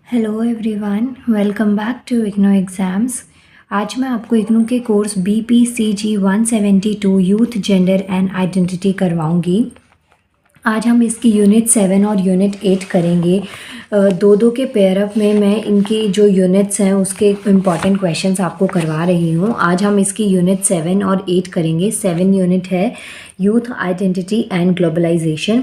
Hello everyone, welcome back to IGNOU exams. आज मैं आपको इग्नो के course BPCG 172 youth gender and identity करवाऊंगी। आज हम इसकी यूनिट 7 और यूनिट 8 करेंगे। दो दो के पेयरअप में मैं इनकी जो यूनिट्स हैं उसके इम्पॉर्टेंट क्वेश्चंस आपको करवा रही हूँ। आज हम इसकी यूनिट 7 और 8 करेंगे। 7 यूनिट है यूथ आइडेंटिटी एंड ग्लोबलाइजेशन।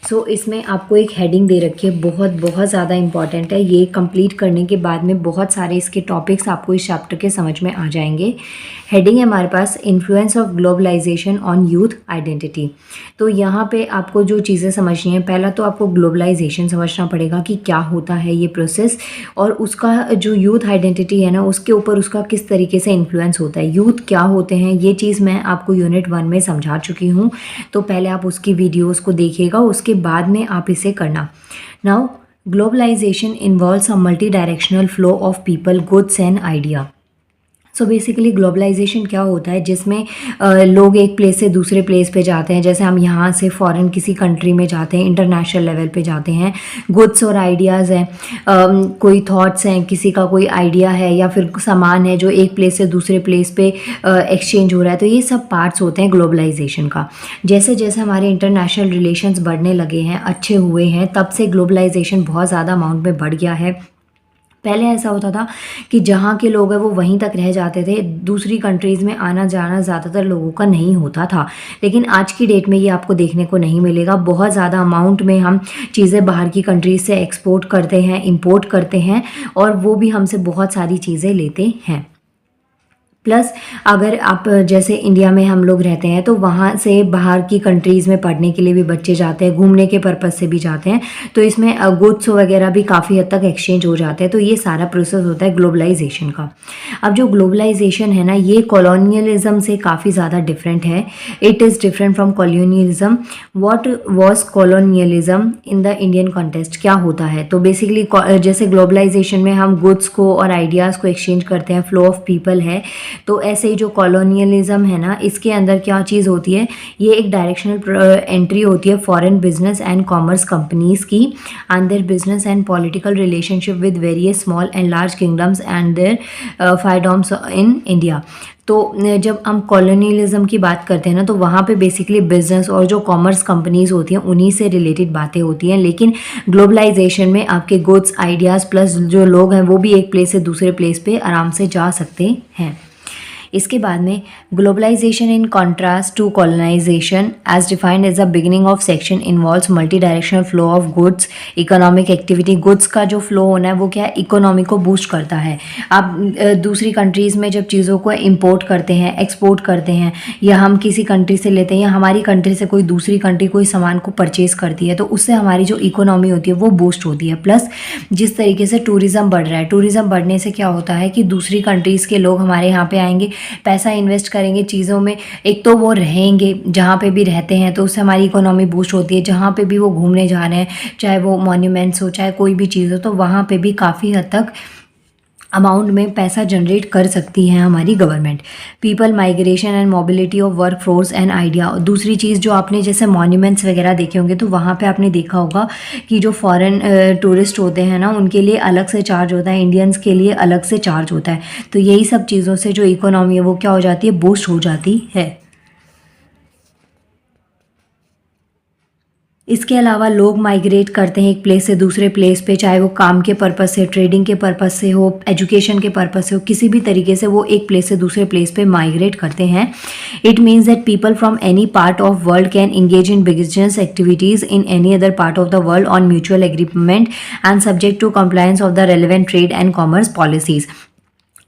सो इसमें आपको एक हेडिंग दे रखी है, बहुत बहुत ज़्यादा इंपॉर्टेंट है। ये कंप्लीट करने के बाद में बहुत सारे इसके टॉपिक्स आपको इस चैप्टर के समझ में आ जाएंगे। हेडिंग है हमारे पास influence of globalisation on youth identity. तो यहाँ पे आपको जो चीज़ें समझनी है, पहला तो आपको ग्लोबलाइजेशन समझना पड़ेगा कि क्या होता है ये प्रोसेस, और उसका जो यूथ आइडेंटिटी है ना उसके ऊपर उसका किस तरीके से इन्फ्लुएंस होता है। यूथ क्या होते हैं ये चीज़ मैं आपको यूनिट 1 में समझा चुकी हूँ, तो पहले आप उसकी वीडियोस को देखिएगा, उसके बाद में आप इसे करना। Now globalization involves a multi directional flow of people, goods and idea. So basically globalization क्या होता है, जिसमें लोग एक प्लेस से दूसरे प्लेस पे जाते हैं। जैसे हम यहाँ से फॉरेन किसी कंट्री में जाते हैं, इंटरनेशनल लेवल पे जाते हैं। गुड्स और आइडियाज़ हैं, कोई थॉट्स हैं, किसी का कोई आइडिया है या फिर सामान है जो एक प्लेस से दूसरे प्लेस पे एक्सचेंज हो रहा है। तो ये सब पार्ट्स होते हैं ग्लोबलाइजेशन का। जैसे जैसे हमारे इंटरनेशनल रिलेशंस बढ़ने लगे हैं, अच्छे हुए हैं, तब से ग्लोबलाइजेशन बहुत ज़्यादा अमाउंट में बढ़ गया है। पहले ऐसा होता था कि जहाँ के लोग हैं वो वहीं तक रह जाते थे, दूसरी कंट्रीज़ में आना जाना ज़्यादातर लोगों का नहीं होता था। लेकिन आज की डेट में ये आपको देखने को नहीं मिलेगा। बहुत ज़्यादा अमाउंट में हम चीज़ें बाहर की कंट्रीज़ से एक्सपोर्ट करते हैं, इंपोर्ट करते हैं, और वो भी हमसे बहुत सारी चीज़ें लेते हैं। प्लस अगर आप जैसे इंडिया में हम लोग रहते हैं तो वहाँ से बाहर की कंट्रीज़ में पढ़ने के लिए भी बच्चे जाते हैं, घूमने के पर्पज़ से भी जाते हैं। तो इसमें गुड्स वगैरह भी काफ़ी हद तक एक्सचेंज हो जाते हैं। तो ये सारा प्रोसेस होता है ग्लोबलाइजेशन का। अब जो ग्लोबलाइजेशन है ना, ये कॉलोनियलिज्म से काफ़ी ज़्यादा डिफरेंट है। It is different from colonialism. What was colonialism in the Indian context? क्या होता है? तो बेसिकली जैसे ग्लोबलाइजेशन में हम गुड्स को और आइडियाज़ को एक्सचेंज करते हैं, फ्लो ऑफ पीपल है। तो ऐसे ही जो कॉलोनियलिज्म है ना, इसके अंदर क्या चीज़ होती है, ये एक डायरेक्शनल एंट्री होती है foreign business and commerce companies की and their business and political relationship with various small and large kingdoms and their fiefdoms in India. तो जब हम कॉलोनियलिज्म की बात करते हैं ना, तो वहाँ पे बेसिकली बिजनेस और जो कॉमर्स कंपनीज होती हैं उन्हीं से रिलेटेड बातें होती हैं। लेकिन ग्लोबलाइजेशन में आपके गुड्स, आइडियाज़ प्लस जो लोग हैं वो भी एक प्लेस से दूसरे प्लेस पे आराम से जा सकते हैं। इसके बाद में globalization in contrast to colonization as defined as the beginning of section involves multi directional flow of goods, economic activity. Goods का जो फ्लो होना है वो क्या है, इकोनॉमी को बूस्ट करता है। आप दूसरी कंट्रीज़ में जब चीज़ों को इंपोर्ट करते हैं, एक्सपोर्ट करते हैं, या हम किसी कंट्री से लेते हैं या हमारी कंट्री से कोई दूसरी कंट्री कोई सामान को परचेज़ करती है, तो उससे हमारी जो इकोनॉमी होती है वो बूस्ट होती है। प्लस जिस तरीके से टूरिज़्म बढ़ रहा है, टूरिज़्म बढ़ने से क्या होता है कि दूसरी कंट्रीज़ के लोग हमारे यहाँ पे आएंगे, पैसा इन्वेस्ट करेंगे चीज़ों में। एक तो वो रहेंगे जहाँ पे भी रहते हैं, तो उससे हमारी इकोनॉमी बूस्ट होती है। जहाँ पे भी वो घूमने जा रहे हैं, चाहे वो मॉन्यूमेंट्स हो, चाहे कोई भी चीज़ हो, तो वहाँ पे भी काफ़ी हद तक अमाउंट में पैसा जनरेट कर सकती है हमारी government. People migration and mobility of work force and idea. दूसरी चीज़ जो आपने जैसे मॉन्यूमेंट्स वगैरह देखे होंगे, तो वहाँ पे आपने देखा होगा कि जो फॉरेन टूरिस्ट होते हैं ना, उनके लिए अलग से चार्ज होता है, इंडियंस के लिए अलग से चार्ज होता है। तो यही सब चीज़ों से जो इकोनॉमी है वो क्या हो जाती है, बूस्ट हो जाती है। इसके अलावा लोग माइग्रेट करते हैं एक प्लेस से दूसरे प्लेस पे, चाहे वो काम के पर्पज़ से, ट्रेडिंग के पर्पज़ से हो, एजुकेशन के पर्पज़ से हो, किसी भी तरीके से वो एक प्लेस से दूसरे प्लेस पे माइग्रेट करते हैं। It means that people from any part of world can engage in business activities in any other part of the world on mutual agreement and subject to compliance of the relevant trade and commerce policies.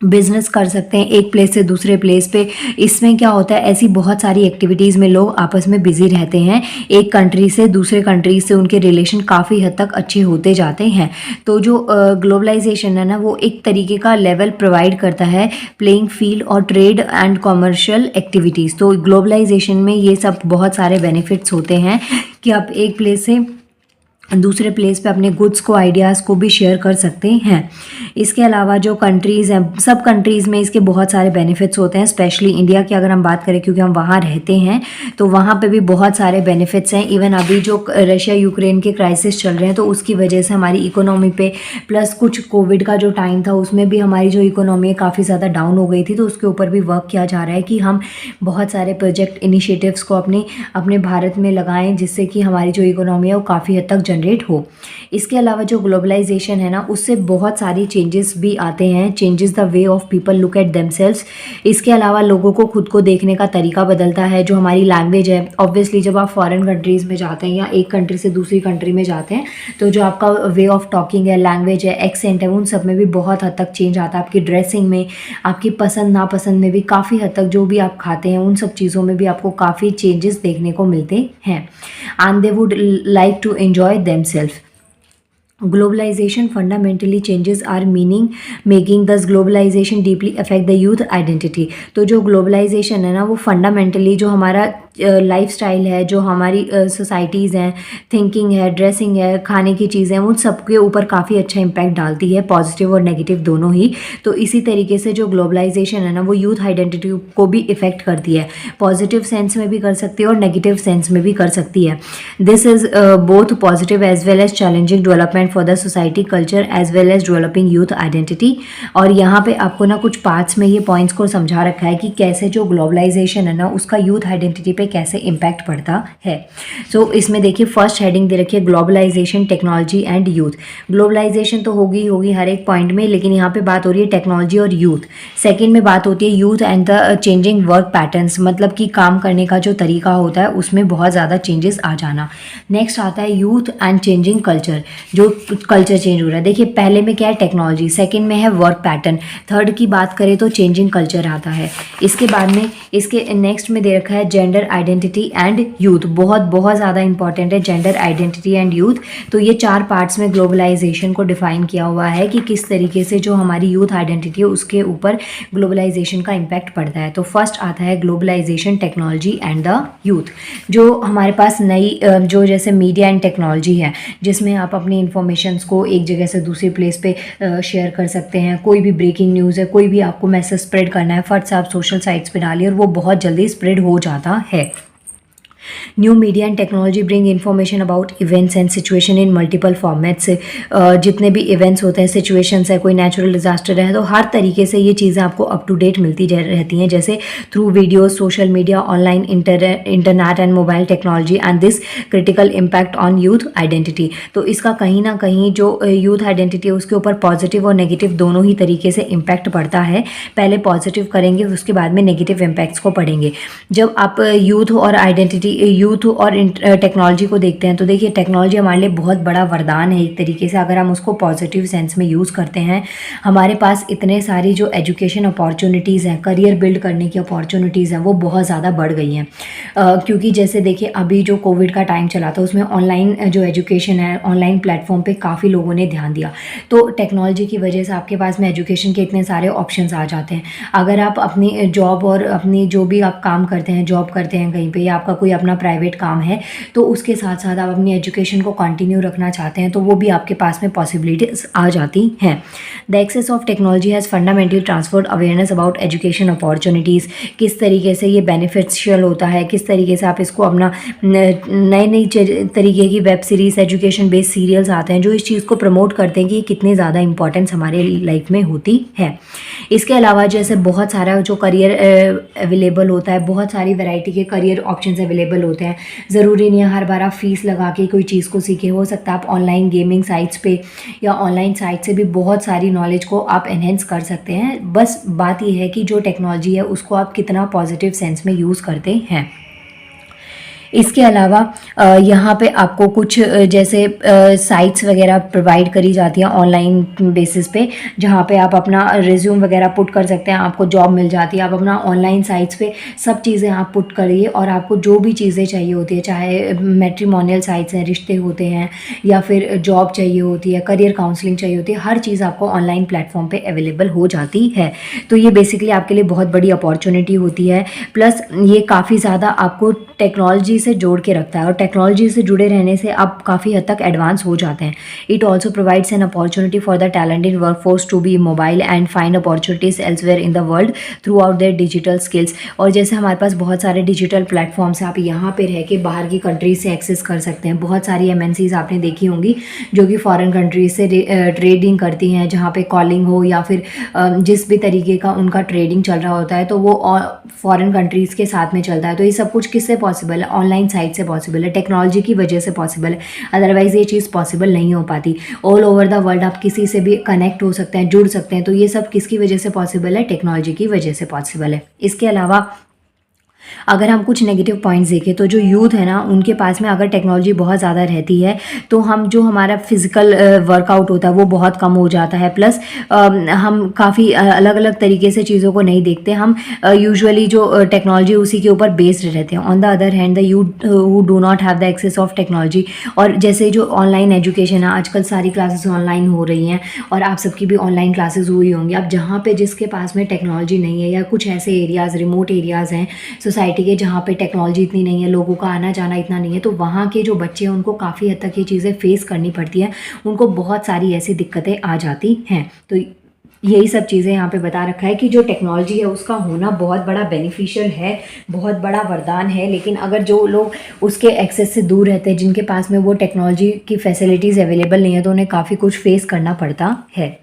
Business कर सकते हैं एक place से दूसरे place पे। इसमें क्या होता है, ऐसी बहुत सारी एक्टिविटीज़ में लोग आपस में बिजी रहते हैं, एक कंट्री से दूसरे कंट्री से उनके रिलेशन काफ़ी हद तक अच्छे होते जाते हैं। तो जो ग्लोबलाइजेशन है ना, वो एक तरीके का लेवल प्रोवाइड करता है प्लेइंग फील्ड और ट्रेड एंड कॉमर्शियल एक्टिविटीज़। तो ग्लोबलाइजेशन में ये सब बहुत सारे बेनिफिट्स होते हैं कि आप एक प्लेस से दूसरे प्लेस पे अपने गुड्स को, आइडियाज़ को भी शेयर कर सकते हैं। इसके अलावा जो कंट्रीज़ हैं, सब कंट्रीज़ में इसके बहुत सारे बेनिफिट्स होते हैं। स्पेशली इंडिया की अगर हम बात करें, क्योंकि हम वहाँ रहते हैं, तो वहाँ पे भी बहुत सारे बेनिफिट्स हैं। इवन अभी जो रशिया यूक्रेन के क्राइसिस चल रहे हैं, तो उसकी वजह से हमारी इकोनॉमी पे, प्लस कुछ कोविड का जो टाइम था उसमें भी हमारी जो इकोनॉमी है काफ़ी ज़्यादा डाउन हो गई थी। तो उसके ऊपर भी वर्क किया जा रहा है कि हम बहुत सारे प्रोजेक्ट, इनिशिएटिव्स को अपने भारत में लगाएं, जिससे कि हमारी जो इकोनॉमी है वो काफ़ी हद तक जनरेट हो। इसके अलावा जो ग्लोबलाइजेशन है ना, उससे बहुत सारी चेंजेस भी आते हैं। Changes the way of people look at themselves. इसके अलावा लोगों को खुद को देखने का तरीका बदलता है। जो हमारी लैंग्वेज है, ऑब्वियसली जब आप फॉरेन कंट्रीज़ में जाते हैं या एक कंट्री से दूसरी कंट्री में जाते हैं, तो जो आपका वे ऑफ टॉकिंग है, लैंग्वेज है, एक्सेंट है, उन सब में भी बहुत हद तक चेंज आता है। आपकी ड्रेसिंग में, आपकी पसंद नापसंद में भी काफ़ी हद तक, जो भी आप खाते हैं उन सब चीज़ों में भी आपको काफ़ी चेंजेस देखने को मिलते हैं। And they would like to enjoy themself. Globalization fundamentally changes our meaning making, thus globalization deeply affect the youth identity। तो जो ग्लोबलाइजेशन है ना, वो फंडामेंटली जो हमारा लाइफ स्टाइल है, जो हमारी सोसाइटीज़ हैं, थिंकिंग है, ड्रेसिंग है, खाने की चीज़ें हैं, उन सबके ऊपर काफ़ी अच्छा इम्पैक्ट डालती है, पॉजिटिव और नेगेटिव दोनों ही। तो इसी तरीके से जो ग्लोबलाइजेशन है ना, वो यूथ आइडेंटिटी को भी इफ़ेक्ट करती है। पॉजिटिव सेंस में भी कर सकती है और नेगेटिव सेंस में भी कर सकती है। This is both positive as well as challenging development for the society culture as well as developing youth identity. और यहाँ पे आपको ना कुछ पार्ट्स में ये पॉइंट्स को समझा रखा है कि कैसे जो ग्लोबलाइजेशन है ना, उसका यूथ आइडेंटिटी पे कैसे इम्पैक्ट पड़ता है। सो इसमें देखिए, फर्स्ट हेडिंग दे रखी है globalization, technology and youth. Globalization तो होगी हर एक पॉइंट में, लेकिन यहाँ पे बात हो रही है टेक्नोलॉजी और यूथ। सेकेंड में बात होती है youth and the changing work patterns, मतलब कि काम करने का जो तरीका होता है उसमें बहुत ज़्यादा चेंजेस आ जाना। नेक्स्ट आता है यूथ एंड चेंजिंग कल्चर, जो कल्चर चेंज हो रहा है। देखिए, पहले में क्या है, टेक्नोलॉजी, सेकंड में है वर्क पैटर्न, थर्ड की बात करें तो चेंजिंग कल्चर आता है। इसके बाद में इसके नेक्स्ट में दे रखा है जेंडर आइडेंटिटी एंड यूथ। बहुत ज़्यादा इंपॉर्टेंट है जेंडर आइडेंटिटी एंड यूथ। तो ये 4 पार्ट्स में ग्लोबलाइजेशन को डिफाइन किया हुआ है कि किस तरीके से जो हमारी यूथ आइडेंटिटी है उसके ऊपर ग्लोबलाइजेशन का इम्पैक्ट पड़ता है। तो फर्स्ट आता है globalization, technology and the youth. जो हमारे पास नई जो जैसे मीडिया एंड टेक्नोलॉजी है, जिसमें आप अपनी इंफॉर्मेशंस को एक जगह से दूसरी प्लेस पे शेयर कर सकते हैं। कोई भी ब्रेकिंग न्यूज़ है, कोई भी आपको मैसेज स्प्रेड करना है, फट से आप सोशल साइट्स पे डालिए और वो बहुत जल्दी स्प्रेड हो जाता है। New media and technology bring information about events and situation in multiple formats. जितने भी इवेंट्स होते हैं, सिचुएशंस है, कोई नेचुरल डिजास्टर है, तो हर तरीके से ये चीज़ें आपको अप टू डेट मिलती रहती हैं, जैसे through video, social media, online, internet and mobile technology and this critical impact on youth identity. तो इसका कहीं ना कहीं जो यूथ आइडेंटिटी है उसके ऊपर पॉजिटिव और नेगेटिव दोनों ही तरीके से इम्पैक्ट पड़ता है। पहले पॉजिटिव करेंगे, उसके बाद में नेगेटिव इम्पैक्ट्स को पढ़ेंगे। जब आप यूथ और टेक्नोलॉजी को देखते हैं, तो देखिए, टेक्नोलॉजी हमारे लिए बहुत बड़ा वरदान है एक तरीके से, अगर हम उसको पॉजिटिव सेंस में यूज़ करते हैं। हमारे पास इतने सारी जो एजुकेशन अपॉर्चुनिटीज़ हैं, करियर बिल्ड करने की अपॉर्चुनिटीज़ हैं, वो बहुत ज़्यादा बढ़ गई हैं। क्योंकि जैसे देखिए, अभी जो कोविड का टाइम चला था उसमें ऑनलाइन जो एजुकेशन है, ऑनलाइन प्लेटफॉर्म पे काफ़ी लोगों ने ध्यान दिया। तो टेक्नोलॉजी की वजह से आपके पास में एजुकेशन के इतने सारे ऑप्शंस आ जाते हैं। अगर आप अपनी जॉब और अपनी जो भी आप काम करते हैं, जॉब करते हैं कहीं पे, या आपका कोई अपना प्राइवेट काम है, तो उसके साथ साथ आप अपनी एजुकेशन को कंटिन्यू रखना चाहते हैं, तो वो भी आपके पास में पॉसिबिलिटीज आ जाती हैं। The access of technology has fundamentally transferred awareness about education opportunities. किस तरीके से ये बेनिफिशियल होता है, किस तरीके से आप इसको अपना नई तरीके की web series, education based serials आते हैं जो इस चीज़ को प्रमोट करते हैं कि कितनी ज़्यादा इंपॉर्टेंस हमारे लाइफ में होती है। इसके अलावा जैसे बहुत सारा जो करियर अवेलेबल होता है, बहुत सारी वैरायटी के करियर ऑप्शंस अवेलेबल होते हैं। ज़रूरी नहीं है हर बार आप फीस लगा के कोई चीज़ को सीखे। हो सकता है आप ऑनलाइन गेमिंग साइट्स पे या ऑनलाइन साइट से भी बहुत सारी नॉलेज को आप एनहेंस कर सकते हैं। बस बात यह है कि जो टेक्नोलॉजी है उसको आप कितना पॉजिटिव सेंस में यूज़ करते हैं। इसके अलावा यहाँ पे आपको कुछ जैसे साइट्स वगैरह प्रोवाइड करी जाती हैं ऑनलाइन बेसिस पे, जहाँ पे आप अपना रिज्यूम वगैरह पुट कर सकते हैं, आपको जॉब मिल जाती है। आप अपना ऑनलाइन साइट्स पे सब चीज़ें आप पुट करिए और आपको जो भी चीज़ें चाहिए होती है, चाहे मैट्रिमोनियल साइट्स हैं, रिश्ते होते हैं, या फिर जॉब चाहिए होती है, करियर काउंसलिंग चाहिए होती है, हर चीज़ आपको ऑनलाइन प्लेटफॉर्म पे अवेलेबल हो जाती है। तो ये बेसिकली आपके लिए बहुत बड़ी अपॉर्चुनिटी होती है। प्लस ये काफ़ी ज़्यादा आपको टेक्नोलॉजी से जोड़ के रखता है और टेक्नोलॉजी से जुड़े रहने से आप काफ़ी हद तक एडवांस हो जाते हैं। It also provides an opportunity for the talented workforce to be mobile and find opportunities elsewhere in the world throughout their digital skills. और जैसे हमारे पास बहुत सारे डिजिटल प्लेटफॉर्म्स हैं, आप यहाँ पे रह के बाहर की कंट्रीज से एक्सेस कर सकते हैं। बहुत सारी MNCs आपने देखी होंगी जो कि फॉरेन कंट्रीज से ट्रेडिंग करती हैं, जहाँ पे कॉलिंग हो या फिर जिस भी तरीके का उनका ट्रेडिंग चल रहा होता है तो वो फॉरेन कंट्रीज़ के साथ में चलता है। तो ये सब कुछ किससे पॉसिबल है? ऑनलाइन साइट से पॉसिबल है, टेक्नोलॉजी की वजह से पॉसिबल है। अदरवाइज़ ये चीज़ पॉसिबल नहीं हो पाती। ऑल ओवर द वर्ल्ड आप किसी से भी कनेक्ट हो सकते हैं, जुड़ सकते हैं। तो ये सब किसकी वजह से पॉसिबल है? टेक्नोलॉजी की वजह से पॉसिबल है। इसके अलावा अगर हम कुछ नेगेटिव पॉइंट्स देखें तो जो यूथ है ना, उनके पास में अगर टेक्नोलॉजी बहुत ज़्यादा रहती है तो हमारा फिज़िकल वर्कआउट होता है वो बहुत कम हो जाता है। प्लस हम काफ़ी अलग अलग तरीके से चीज़ों को नहीं देखते। हम यूजुअली जो टेक्नोलॉजी उसी के ऊपर बेस्ड रहते हैं। On the other hand the youth who do not have the access of technology, और जैसे जो ऑनलाइन एजुकेशन है, आजकल सारी क्लासेस ऑनलाइन हो रही हैं और आप सबकी भी ऑनलाइन क्लासेस हुई होंगी। अब जहाँ पे जिसके पास में टेक्नोलॉजी नहीं है या कुछ ऐसे एरियाज़, रिमोट एरियाज़ हैं सोसाइटी के जहाँ पे टेक्नोलॉजी इतनी नहीं है, लोगों का आना जाना इतना नहीं है, तो वहाँ के जो बच्चे हैं उनको काफ़ी हद तक ये चीज़ें फेस करनी पड़ती हैं। उनको बहुत सारी ऐसी दिक्कतें आ जाती हैं। तो यही सब चीज़ें यहाँ पे बता रखा है कि जो टेक्नोलॉजी है उसका होना बहुत बड़ा बेनिफिशियल है, बहुत बड़ा वरदान है। लेकिन अगर जो लोग उसके एक्सेस से दूर रहते हैं, जिनके पास में वो टेक्नोलॉजी की फैसिलिटीज़ अवेलेबल नहीं है, तो उन्हें काफ़ी कुछ फेस करना पड़ता है।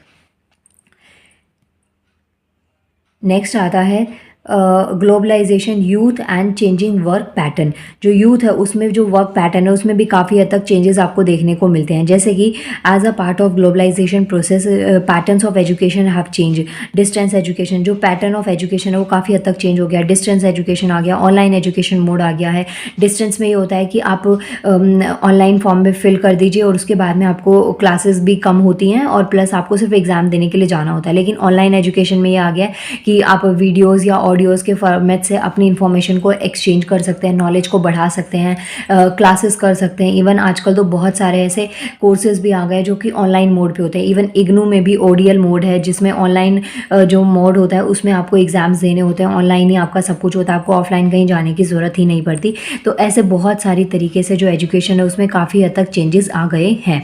नेक्स्ट आता है globalization, youth and changing work pattern. जो यूथ है उसमें जो वर्क पैटर्न है उसमें भी काफ़ी हद तक चेंजेस आपको देखने को मिलते हैं। जैसे कि as a part of globalization process patterns of education have change. Distance education, जो पैटर्न ऑफ एजुकेशन है वो काफ़ी हद तक चेंज हो गया। डिस्टेंस एजुकेशन आ गया, ऑनलाइन एजुकेशन मोड आ गया है। डिस्टेंस में ये होता है कि आप ऑनलाइन फॉर्म में फिल कर दीजिए और उसके बाद में आपको क्लासेस भी कम होती हैं और प्लस आपको सिर्फ एग्ज़ाम देने के लिए जाना होता है। लेकिन ऑनलाइन एजुकेशन में ये आ गया कि आप वीडियोज़ या ऑडियोज़ के फॉर्मेट से अपनी इन्फॉर्मेशन को एक्सचेंज कर सकते हैं, नॉलेज को बढ़ा सकते हैं, क्लासेस कर सकते हैं। इवन आजकल तो बहुत सारे ऐसे कोर्सेज भी आ गए जो कि ऑनलाइन मोड पे होते हैं। इवन इग्नू में भी ओडीएल मोड है, जिसमें ऑनलाइन जो मोड होता है उसमें आपको एग्ज़ाम्स देने होते हैं। ऑनलाइन ही आपका सब कुछ होता है, आपको ऑफलाइन कहीं जाने की ज़रूरत ही नहीं पड़ती। तो ऐसे बहुत सारी तरीके से जो एजुकेशन है उसमें काफ़ी हद तक चेंजेस आ गए हैं।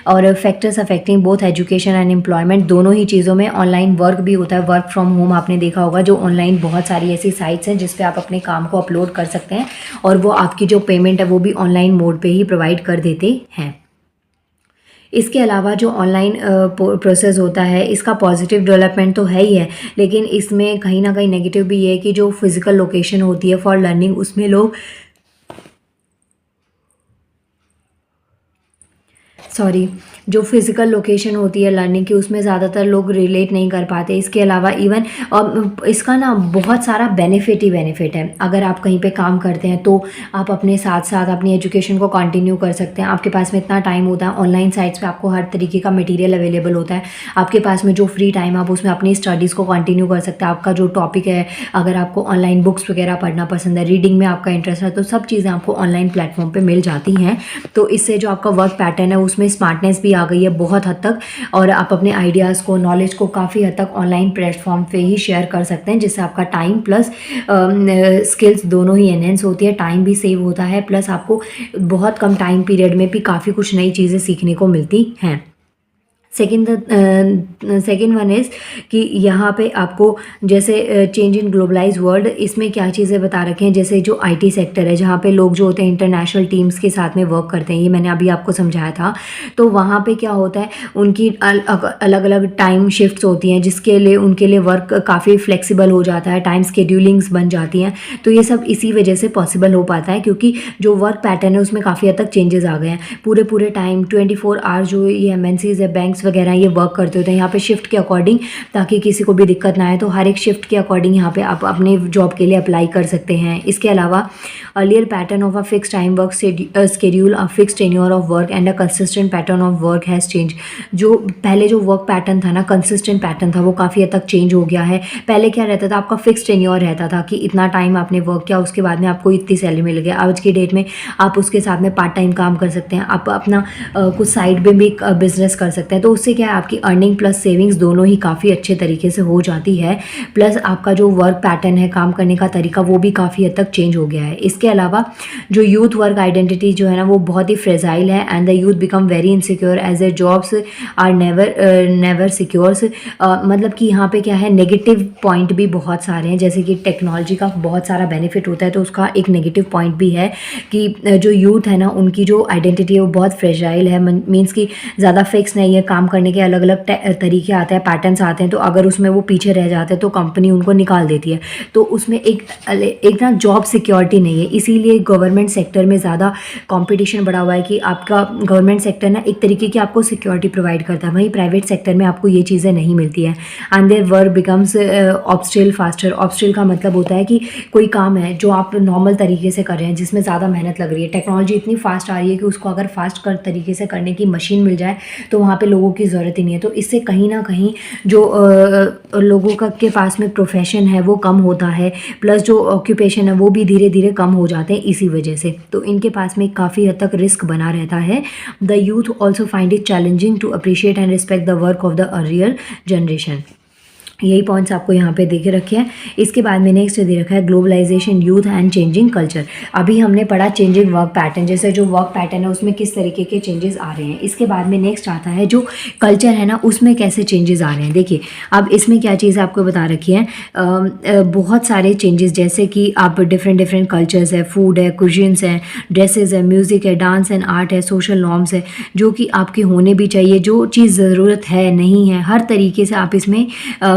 और factors affecting both education and employment, दोनों ही चीज़ों में ऑनलाइन वर्क भी होता है। वर्क फ्रॉम होम आपने देखा होगा, जो ऑनलाइन बहुत सारी ऐसी साइट्स हैं जिस पे आप अपने काम को अपलोड कर सकते हैं और वो आपकी जो पेमेंट है वो भी ऑनलाइन मोड पे ही प्रोवाइड कर देते हैं। इसके अलावा जो ऑनलाइन प्रोसेस होता है इसका पॉजिटिव डेवलपमेंट तो है ही है, लेकिन इसमें कहीं ना कहीं नेगेटिव भी है कि जो फिज़िकल लोकेशन होती है फॉर लर्निंग उसमें लोग जो फिज़िकल लोकेशन होती है लर्निंग की उसमें ज़्यादातर लोग रिलेट नहीं कर पाते। इसके अलावा इवन इसका ना बहुत सारा बेनिफिट ही बेनिफिट है। अगर आप कहीं पे काम करते हैं तो आप अपने साथ साथ अपनी एजुकेशन को कंटिन्यू कर सकते हैं। आपके पास में इतना टाइम होता है, ऑनलाइन साइट्स पे आपको हर तरीके का मटेरियल अवेलेबल होता है। आपके पास में जो फ्री टाइम आप उसमें अपनी स्टडीज़ को कंटिन्यू कर सकते हैं। आपका जो टॉपिक है, अगर आपको ऑनलाइन बुक्स वगैरह पढ़ना पसंद है, रीडिंग में आपका इंटरेस्ट है, तो सब चीज़ें आपको ऑनलाइन प्लेटफॉर्म पर मिल जाती हैं। तो इससे जो आपका वर्क पैटर्न है उसमें स्मार्टनेस भी आ गई है बहुत हद तक, और आप अपने आइडियाज़ को, नॉलेज को काफ़ी हद तक ऑनलाइन प्लेटफॉर्म पे ही शेयर कर सकते हैं, जिससे आपका टाइम प्लस स्किल्स दोनों ही एनहेंस होती है। टाइम भी सेव होता है, प्लस आपको बहुत कम टाइम पीरियड में भी काफ़ी कुछ नई चीज़ें सीखने को मिलती हैं। सेकेंड वन इज़ कि यहाँ पे आपको जैसे चेंज इन ग्लोबलाइज वर्ल्ड, इसमें क्या चीज़ें बता रखे हैं। जैसे जो आईटी सेक्टर है, जहाँ पे लोग जो होते हैं इंटरनेशनल टीम्स के साथ में वर्क करते हैं, ये मैंने अभी आपको समझाया था। तो वहाँ पे क्या होता है, उनकी अलग अलग टाइम शिफ्ट्स होती हैं, जिसके लिए उनके लिए वर्क काफ़ी फ्लेक्सिबल हो जाता है, टाइम स्केड्यूलिंग्स बन जाती हैं। तो ये सब इसी वजह से पॉसिबल हो पाता है, क्योंकि जो वर्क पैटर्न है उसमें काफ़ी हद तक चेंजेस आ गए हैं। पूरे टाइम 24 आवर जो ये एमएनसीज है, बैंक्स वगैरह ये वर्क करते होते हैं यहाँ पे शिफ्ट के अकॉर्डिंग, ताकि किसी को भी दिक्कत ना आए। तो हर एक शिफ्ट के अकॉर्डिंग यहाँ पे आप अपने जॉब के लिए अप्लाई कर सकते हैं। इसके अलावा earlier pattern of a fix time work schedule, a fix tenure of work and a consistent pattern of work has change. जो पहले जो वर्क पैटर्न था ना, कंसिस्टेंट पैटर्न था, वो काफ़ी हद तक चेंज हो गया है। पहले क्या रहता था, आपका फिक्स टेन्योर रहता था कि इतना टाइम आपने वर्क किया, उसके बाद में आपको इतनी सैलरी मिल गई। आज की डेट में आप उसके साथ में पार्ट टाइम काम कर सकते हैं, आप अपना कुछ साइड में भी बिजनेस कर सकते हैं। तो उससे क्या है, आपकी अर्निंग प्लस सेविंग्स दोनों ही काफ़ी अच्छे तरीके से हो जाती है। प्लस आपका जो वर्क पैटर्न है, काम करने का तरीका, वो भी काफ़ी हद तक चेंज हो गया है। इसके अलावा जो यूथ वर्क आइडेंटिटी जो है ना, वो बहुत ही फ्रेजाइल है and the youth become very insecure as their jobs are never secures. मतलब कि यहाँ पे क्या है, नेगेटिव पॉइंट भी बहुत सारे हैं। जैसे कि टेक्नोलॉजी का बहुत सारा बेनिफिट होता है, तो उसका एक नेगेटिव पॉइंट भी है कि जो यूथ है ना, उनकी जो आइडेंटिटी है वो बहुत फ्रेजाइल है। मीन्स कि ज़्यादा फिक्स नहीं है, काम करने के अलग अलग तरीके आते हैं, पैटर्न्स आते हैं, तो अगर उसमें वो पीछे रह जाते हैं तो कंपनी उनको निकाल देती है। तो उसमें एक ना जॉब सिक्योरिटी नहीं है। इसीलिए गवर्नमेंट सेक्टर में ज़्यादा कंपटीशन बढ़ा हुआ है कि आपका गवर्नमेंट सेक्टर ना एक तरीके की आपको सिक्योरिटी प्रोवाइड करता है, वहीं प्राइवेट सेक्टर में आपको ये चीज़ें नहीं मिलती है। And their work becomes obsolete faster. Obsolete का मतलब होता है कि कोई काम है जो आप नॉर्मल तरीके से कर रहे हैं, जिसमें ज़्यादा मेहनत लग रही है, टेक्नोलॉजी इतनी फास्ट आ रही है कि उसको अगर फास्ट तरीके से करने की मशीन मिल जाए तो वहाँ पे लोगों की ज़रूरत ही नहीं है। तो इससे कहीं ना कहीं जो लोगों का के पास में प्रोफेशन है वो कम होता है, प्लस जो ऑक्यूपेशन है वो भी धीरे धीरे कम हो जाते हैं इसी वजह से। तो इनके पास में काफ़ी हद तक रिस्क बना रहता है। The youth also find it challenging to appreciate and respect the work of the earlier generation. यही पॉइंट्स आपको यहाँ पे देखे रखे हैं। इसके बाद में नेक्स्ट दे रखा है globalization, youth and changing culture. अभी हमने पढ़ा चेंजिंग वर्क पैटर्न, जैसे जो वर्क पैटर्न है उसमें किस तरीके के चेंजेस आ रहे हैं। इसके बाद में नेक्स्ट आता है जो कल्चर है ना, उसमें कैसे चेंजेस आ रहे हैं। देखिए अब इसमें क्या चीज़ आपको बता रखी है, बहुत सारे चेंजेस, जैसे कि आप डिफरेंट कल्चर्स है, फूड है, कुजिन्स है, ड्रेसेस है, म्यूज़िक है, डांस एंड आर्ट है, सोशल नॉर्म्स है, जो कि आपके होने भी चाहिए। जो चीज़ ज़रूरत है नहीं है, हर तरीके से आप इसमें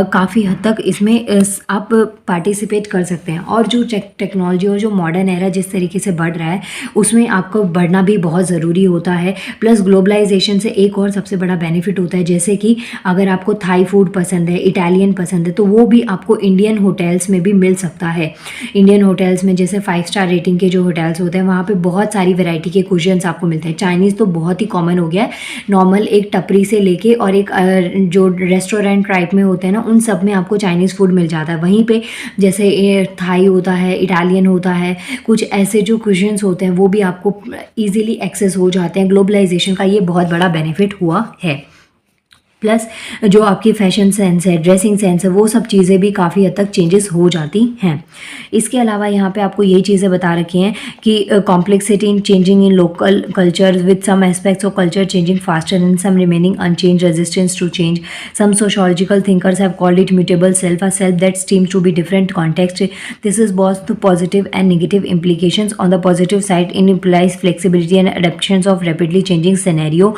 काफ़ी हद तक इसमें आप पार्टिसिपेट कर सकते हैं। और जो टेक्नोलॉजी और जो मॉडर्न एरा जिस तरीके से बढ़ रहा है उसमें आपको बढ़ना भी बहुत ज़रूरी होता है। प्लस ग्लोबलाइजेशन से एक और सबसे बड़ा बेनिफिट होता है, जैसे कि अगर आपको थाई फूड पसंद है, इटालियन पसंद है, तो वो भी आपको इंडियन होटल्स में भी मिल सकता है। इंडियन होटल्स में जैसे 5 स्टार रेटिंग के जो होटल्स होते हैं वहाँ पे बहुत सारी वैरायटी के कुजिन्स आपको मिलते हैं। चाइनीज़ तो बहुत ही कॉमन हो गया है, नॉर्मल एक टपरी से लेके और एक जो रेस्टोरेंट टाइप में होते हैं ना, उन सब में आपको चाइनीज़ फूड मिल जाता है। वहीं पे जैसे थाई होता है, इटालियन होता है, कुछ ऐसे जो कुजिन्स होते हैं वो भी आपको ईजिली एक्सेस हो जाते हैं। ग्लोबलाइजेशन का ये बहुत बड़ा बेनिफिट हुआ है। प्लस जो आपकी फैशन सेंस है, ड्रेसिंग सेंस है, वो सब चीज़ें भी काफ़ी हद तक चेंजेस हो जाती हैं। इसके अलावा यहाँ पे आपको यही चीज़ें बता रखी हैं कि complexity in changing in local culture with some aspects of culture changing faster and some remaining unchange, resistance to change. Some sociological thinkers have called it mutable self, a self that seems to be different context. This is both positive and negative implications. On the positive side, it implies flexibility and adaptations of rapidly changing scenario.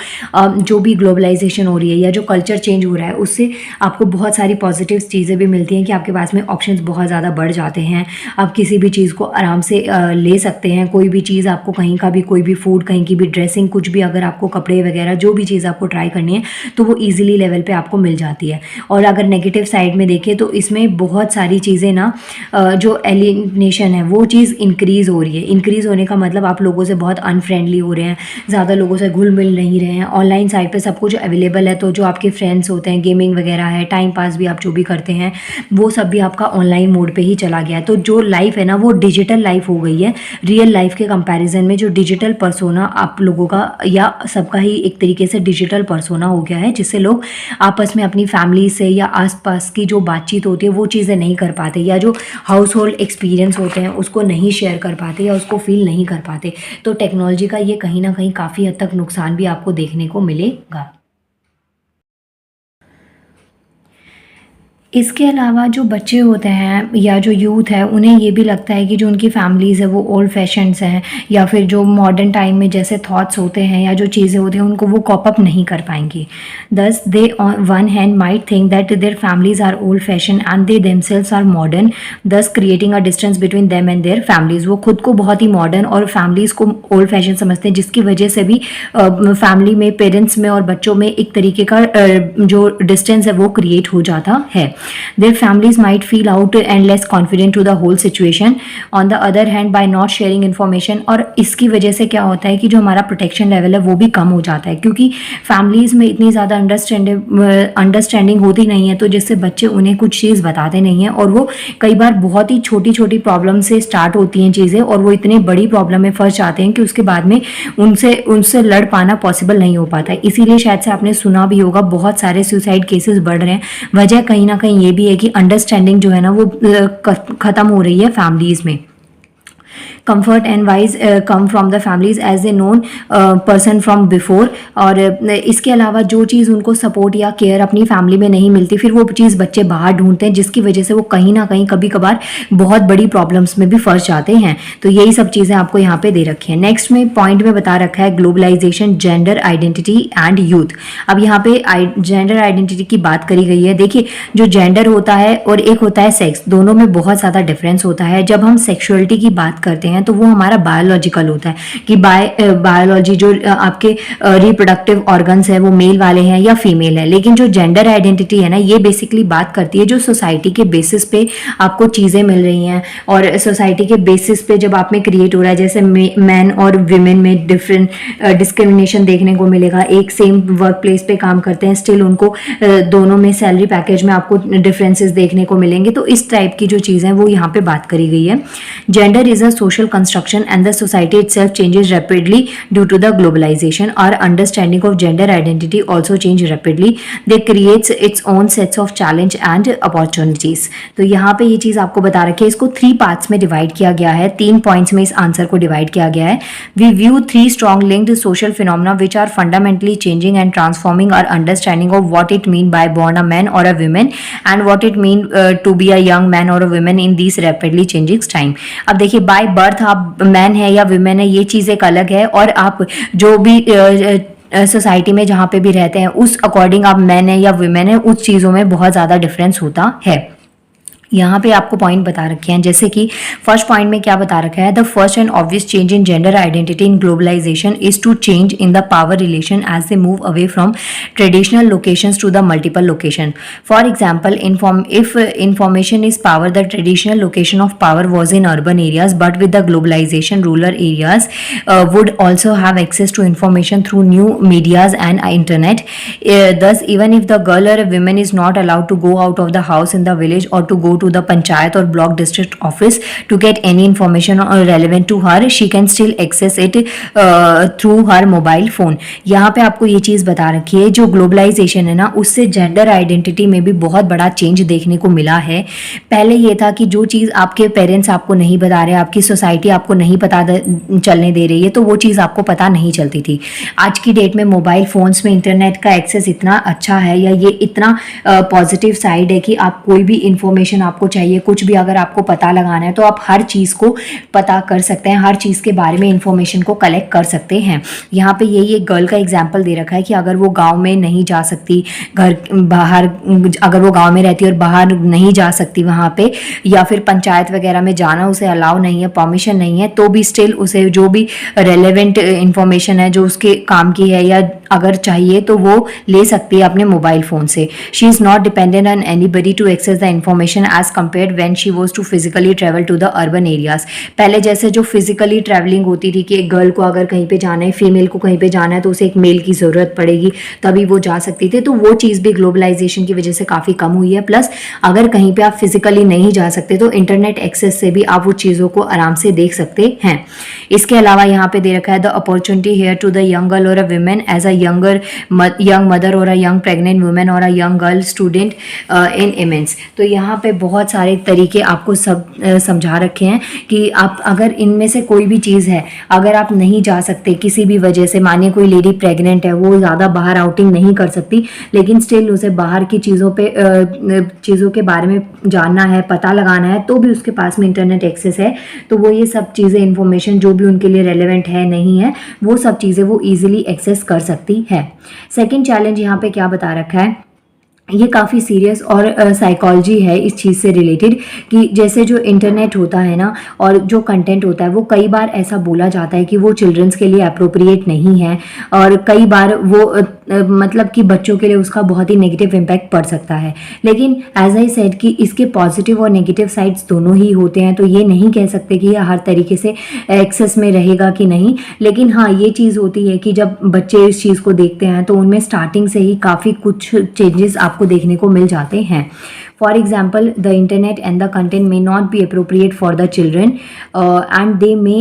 जो भी globalisation हो रही है या जो culture change हो रहा है उससे आपको बहुत सारी पॉजिटिव चीज़ें भी मिलती हैं कि आपके पास में ऑप्शंस बहुत ज़्यादा बढ़ जाते हैं। आप किसी भी चीज़ को आराम से ले सकते हैं। कोई भी चीज़ आपको कहीं का भी, कोई भी फूड, कहीं की भी ड्रेसिंग, कुछ भी अगर आपको कपड़े वगैरह जो भी चीज़ आपको ट्राई करनी है तो वो ईजिली लेवल पे आपको मिल जाती है। और अगर नेगेटिव साइड में देखें तो इसमें बहुत सारी चीज़ें ना जो एलिनेशन है वो चीज़ इंक्रीज़ हो रही है। इंक्रीज़ होने का मतलब आप लोगों से बहुत अनफ्रेंडली हो रहे हैं, ज़्यादा लोगों से घुल मिल नहीं रहे हैं। ऑनलाइन साइड पे सब कुछ अवेलेबल है, तो जो आपके फ्रेंड्स होते हैं, गेमिंग वगैरह है, टाइम पास भी आप जो भी करते हैं वो सब भी आपका ऑनलाइन मोड पे ही चला गया है। तो जो लाइफ है ना वो डिजिटल लाइफ हो गई है। रियल लाइफ के कंपैरिजन में जो डिजिटल पर्सोना आप लोगों का या सबका ही एक तरीके से डिजिटल पर्सोना हो गया है, जिससे लोग आपस में अपनी फैमिली से या आसपास की जो बातचीत होती है वो चीज़ें नहीं कर पाते, या जो हाउस होल्ड एक्सपीरियंस होते हैं उसको नहीं शेयर कर पाते या उसको फील नहीं कर पाते। तो टेक्नोलॉजी का ये कहीं ना कहीं काफ़ी हद तक नुकसान भी आपको देखने को मिलेगा। इसके अलावा जो बच्चे होते हैं या जो यूथ है उन्हें ये भी लगता है कि जो उनकी फैमिलीज़ है वो ओल्ड फैशन्स हैं, या फिर जो मॉडर्न टाइम में जैसे थॉट्स होते हैं या जो चीज़ें होती हैं उनको वो कॉप अप नहीं कर पाएंगी। Thus they on one hand might think that their families are old fashion and they themselves are modern, thus creating a distance between them and their families. वो खुद को बहुत ही मॉडर्न और फैमिलीज़ को ओल्ड फैशन समझते हैं, जिसकी वजह से भी फैमिली में, पेरेंट्स में और बच्चों में एक तरीके का जो डिस्टेंस है वो क्रिएट हो जाता है। Their families might feel out and less confident to the whole situation on the other hand by not sharing information. और इसकी वजह से क्या होता है कि जो हमारा प्रोटेक्शन लेवल है वो भी कम हो जाता है, क्योंकि फैमिलीज़ में इतनी ज़्यादा अंडरस्टैंडिंग होती नहीं है, तो जिससे बच्चे उन्हें कुछ चीज़ बताते नहीं हैं, और वो कई बार बहुत ही छोटी छोटी प्रॉब्लम से स्टार्ट होती हैं चीज़ें, और वो इतनी बड़ी प्रॉब्लम में फंस जाते हैं कि उसके बाद में उनसे लड़ पाना पॉसिबल नहीं हो पाता है। इसीलिए शायद से आपने सुना भी होगा बहुत सारे सुसाइड केसेस बढ़ रहे हैं। वजह कहीं ना कहीं ये भी है कि अंडरस्टैंडिंग जो है ना वो ख़त्म हो रही है फैमिलीज़ में। comfort and wise come from the families as a known person from before। और इसके अलावा जो चीज़ उनको सपोर्ट या केयर अपनी फैमिली में नहीं मिलती, फिर वो चीज़ बच्चे बाहर ढूंढते हैं, जिसकी वजह से वो कहीं ना कहीं कभी कभार बहुत बड़ी प्रॉब्लम्स में भी फंस जाते हैं। तो यही सब चीज़ें आपको यहाँ पे दे रखी हैं। नेक्स्ट में पॉइंट में बता रखा है globalization, gender identity and youth. अब यहाँ पे जेंडर आइडेंटिटी की बात करी गई है। देखिए, जो जेंडर होता है और एक होता है सेक्स, दोनों में बहुत ज़्यादा डिफरेंस होता है। जब हम सेक्सुअलिटी की बात करते हैं तो वो हमारा बायोलॉजिकल होता है कि बायोलॉजी जो आपके रिप्रोडक्टिव ऑर्गन्स है वो मेल वाले हैं या फीमेल है। लेकिन जो जेंडर आइडेंटिटी है ना, ये बेसिकली बात करती है जो सोसाइटी के बेसिस पे आपको चीज़ें मिल रही हैं, और सोसाइटी के बेसिस पे जब आप में क्रिएट हो रहा है, जैसे मैन और विमेन में डिफरेंट डिस्क्रिमिनेशन देखने को मिलेगा। एक सेम वर्क प्लेस पे काम करते हैं, स्टिल उनको दोनों में सैलरी पैकेज में आपको डिफरेंसेस देखने को मिलेंगे। तो इस टाइप की जो चीज़ें हैं वो यहाँ पे बात करी गई है। Gender is a social construction and the society itself changes rapidly due to the globalization. Our understanding of gender identity also change rapidly. They creates its own sets of challenge and opportunities. तो यहाँ पे ये चीज़ आपको बता रखी है। इसको 3 parts में डिवाइड किया गया है, 3 पॉइंट्स में इस आंसर को डिवाइड किया गया है। We view 3 strong linked social phenomena which are fundamentally changing and transforming our understanding of what it mean by born a man or a woman and what it mean to be a young man or a woman in these rapidly changing time। अब देखिए, by birth आप man है या women है, ये चीज़ एक अलग है, और आप जो भी सोसाइटी में जहाँ पे भी रहते हैं उस अकॉर्डिंग आप मैन है या विमेन है, उस चीज़ों में बहुत ज़्यादा डिफरेंस होता है। यहाँ पे आपको पॉइंट बता रखे हैं, जैसे कि फर्स्ट पॉइंट में क्या बता रखा है, the first and obvious change in gender identity in globalization is to change in the power relation as they move away from traditional locations to the multiple location. For example, if information is power, the traditional location of power was in urban areas, but with the globalization rural areas would also have access to information through new medias and internet. Thus, even if the girl or a woman is not allowed to go out of the house in the village or to go to the panchayat or block district office to get any information relevant to her, she can still access it through her mobile phone. यहाँ पे आपको ये चीज़ बता रखी है, जो globalisation है ना, उससे जेंडर आइडेंटिटी में भी बहुत बड़ा चेंज देखने को मिला है। पहले ये था कि जो चीज़ आपके पेरेंट्स आपको नहीं बता रहे, आपकी सोसाइटी आपको नहीं पता चलने दे रही है, तो वो चीज़ आपको पता नहीं चलती थी। आज की डेट में मोबाइल फ़ोन्स में इंटरनेट का एक्सेस इतना अच्छा है, या ये इतना पॉजिटिव साइड है कि आप कोई भी इंफॉर्मेशन आपको चाहिए, कुछ भी अगर आपको पता लगाना है तो आप हर चीज़ को पता कर सकते हैं, हर चीज़ के बारे में इंफॉर्मेशन को कलेक्ट कर सकते हैं। यहाँ पे यही एक गर्ल का एग्जाम्पल दे रखा है कि अगर वो गाँव में नहीं जा सकती, घर बाहर अगर वो गाँव में रहती है और बाहर नहीं जा सकती वहाँ पे, या फिर पंचायत वगैरह में जाना उसे अलाउ नहीं है, परमिशन नहीं है, तो भी स्टिल उसे जो भी रेलेवेंट इंफॉर्मेशन है जो उसके काम की है या अगर चाहिए तो वो ले सकती है अपने मोबाइल फ़ोन से। She is not dependent on anybody to access the information as compared when she was to physically travel to the urban areas. पहले जैसे जो फिजिकली ट्रैवलिंग होती थी कि एक गर्ल को अगर कहीं पे जाना है, फीमेल को कहीं पे जाना है, तो उसे एक मेल की ज़रूरत पड़ेगी तभी वो जा सकती थी, तो वो चीज़ भी ग्लोबलाइजेशन की वजह से काफ़ी कम हुई है। प्लस अगर कहीं पर आप फिजिकली नहीं जा सकते तो इंटरनेट एक्सेस से भी आप वो चीज़ों को आराम से देख सकते हैं। इसके अलावा यहाँ पे दे रखा है the opportunity here to the young girl और a women as a young mother और अ यंग प्रेग्नेंट वुमेन और a young girl student in immense. तो यहाँ पे बहुत सारे तरीके आपको सब समझा रखे हैं कि आप अगर इनमें से कोई भी चीज़ है, अगर आप नहीं जा सकते किसी भी वजह से, मानिए कोई लेडी प्रेग्नेंट है, वो ज़्यादा बाहर आउटिंग नहीं कर सकती, लेकिन स्टिल उसे बाहर की चीज़ों के बारे में जानना है, पता लगाना है, तो भी उसके पास में इंटरनेट एक्सेस है, तो वो ये सब चीज़ें इंफॉर्मेशन जो भी उनके लिए रेलेवेंट है नहीं है, वो सब चीज़ें वो ईजिली एक्सेस कर सकती है। सेकेंड चैलेंज यहाँ पे क्या बता रखा है, ये काफ़ी सीरियस और साइकोलॉजी है इस चीज़ से रिलेटेड, कि जैसे जो इंटरनेट होता है ना और जो कंटेंट होता है वो कई बार ऐसा बोला जाता है कि वो चिल्ड्रंस के लिए अप्रोप्रिएट नहीं है, और कई बार वो मतलब कि बच्चों के लिए उसका बहुत ही नेगेटिव इम्पैक्ट पड़ सकता है। लेकिन एज आई सेड कि इसके पॉजिटिव और नेगेटिव साइड्स दोनों ही होते हैं, तो ये नहीं कह सकते कि ये हर तरीके से एक्सेस में रहेगा कि नहीं। लेकिन हाँ, ये चीज़ होती है कि जब बच्चे इस चीज़ को देखते हैं तो उनमें स्टार्टिंग से ही काफ़ी कुछ चेंजेस आपको देखने को मिल जाते हैं। For example, the internet and the content may not be appropriate for the children, and they may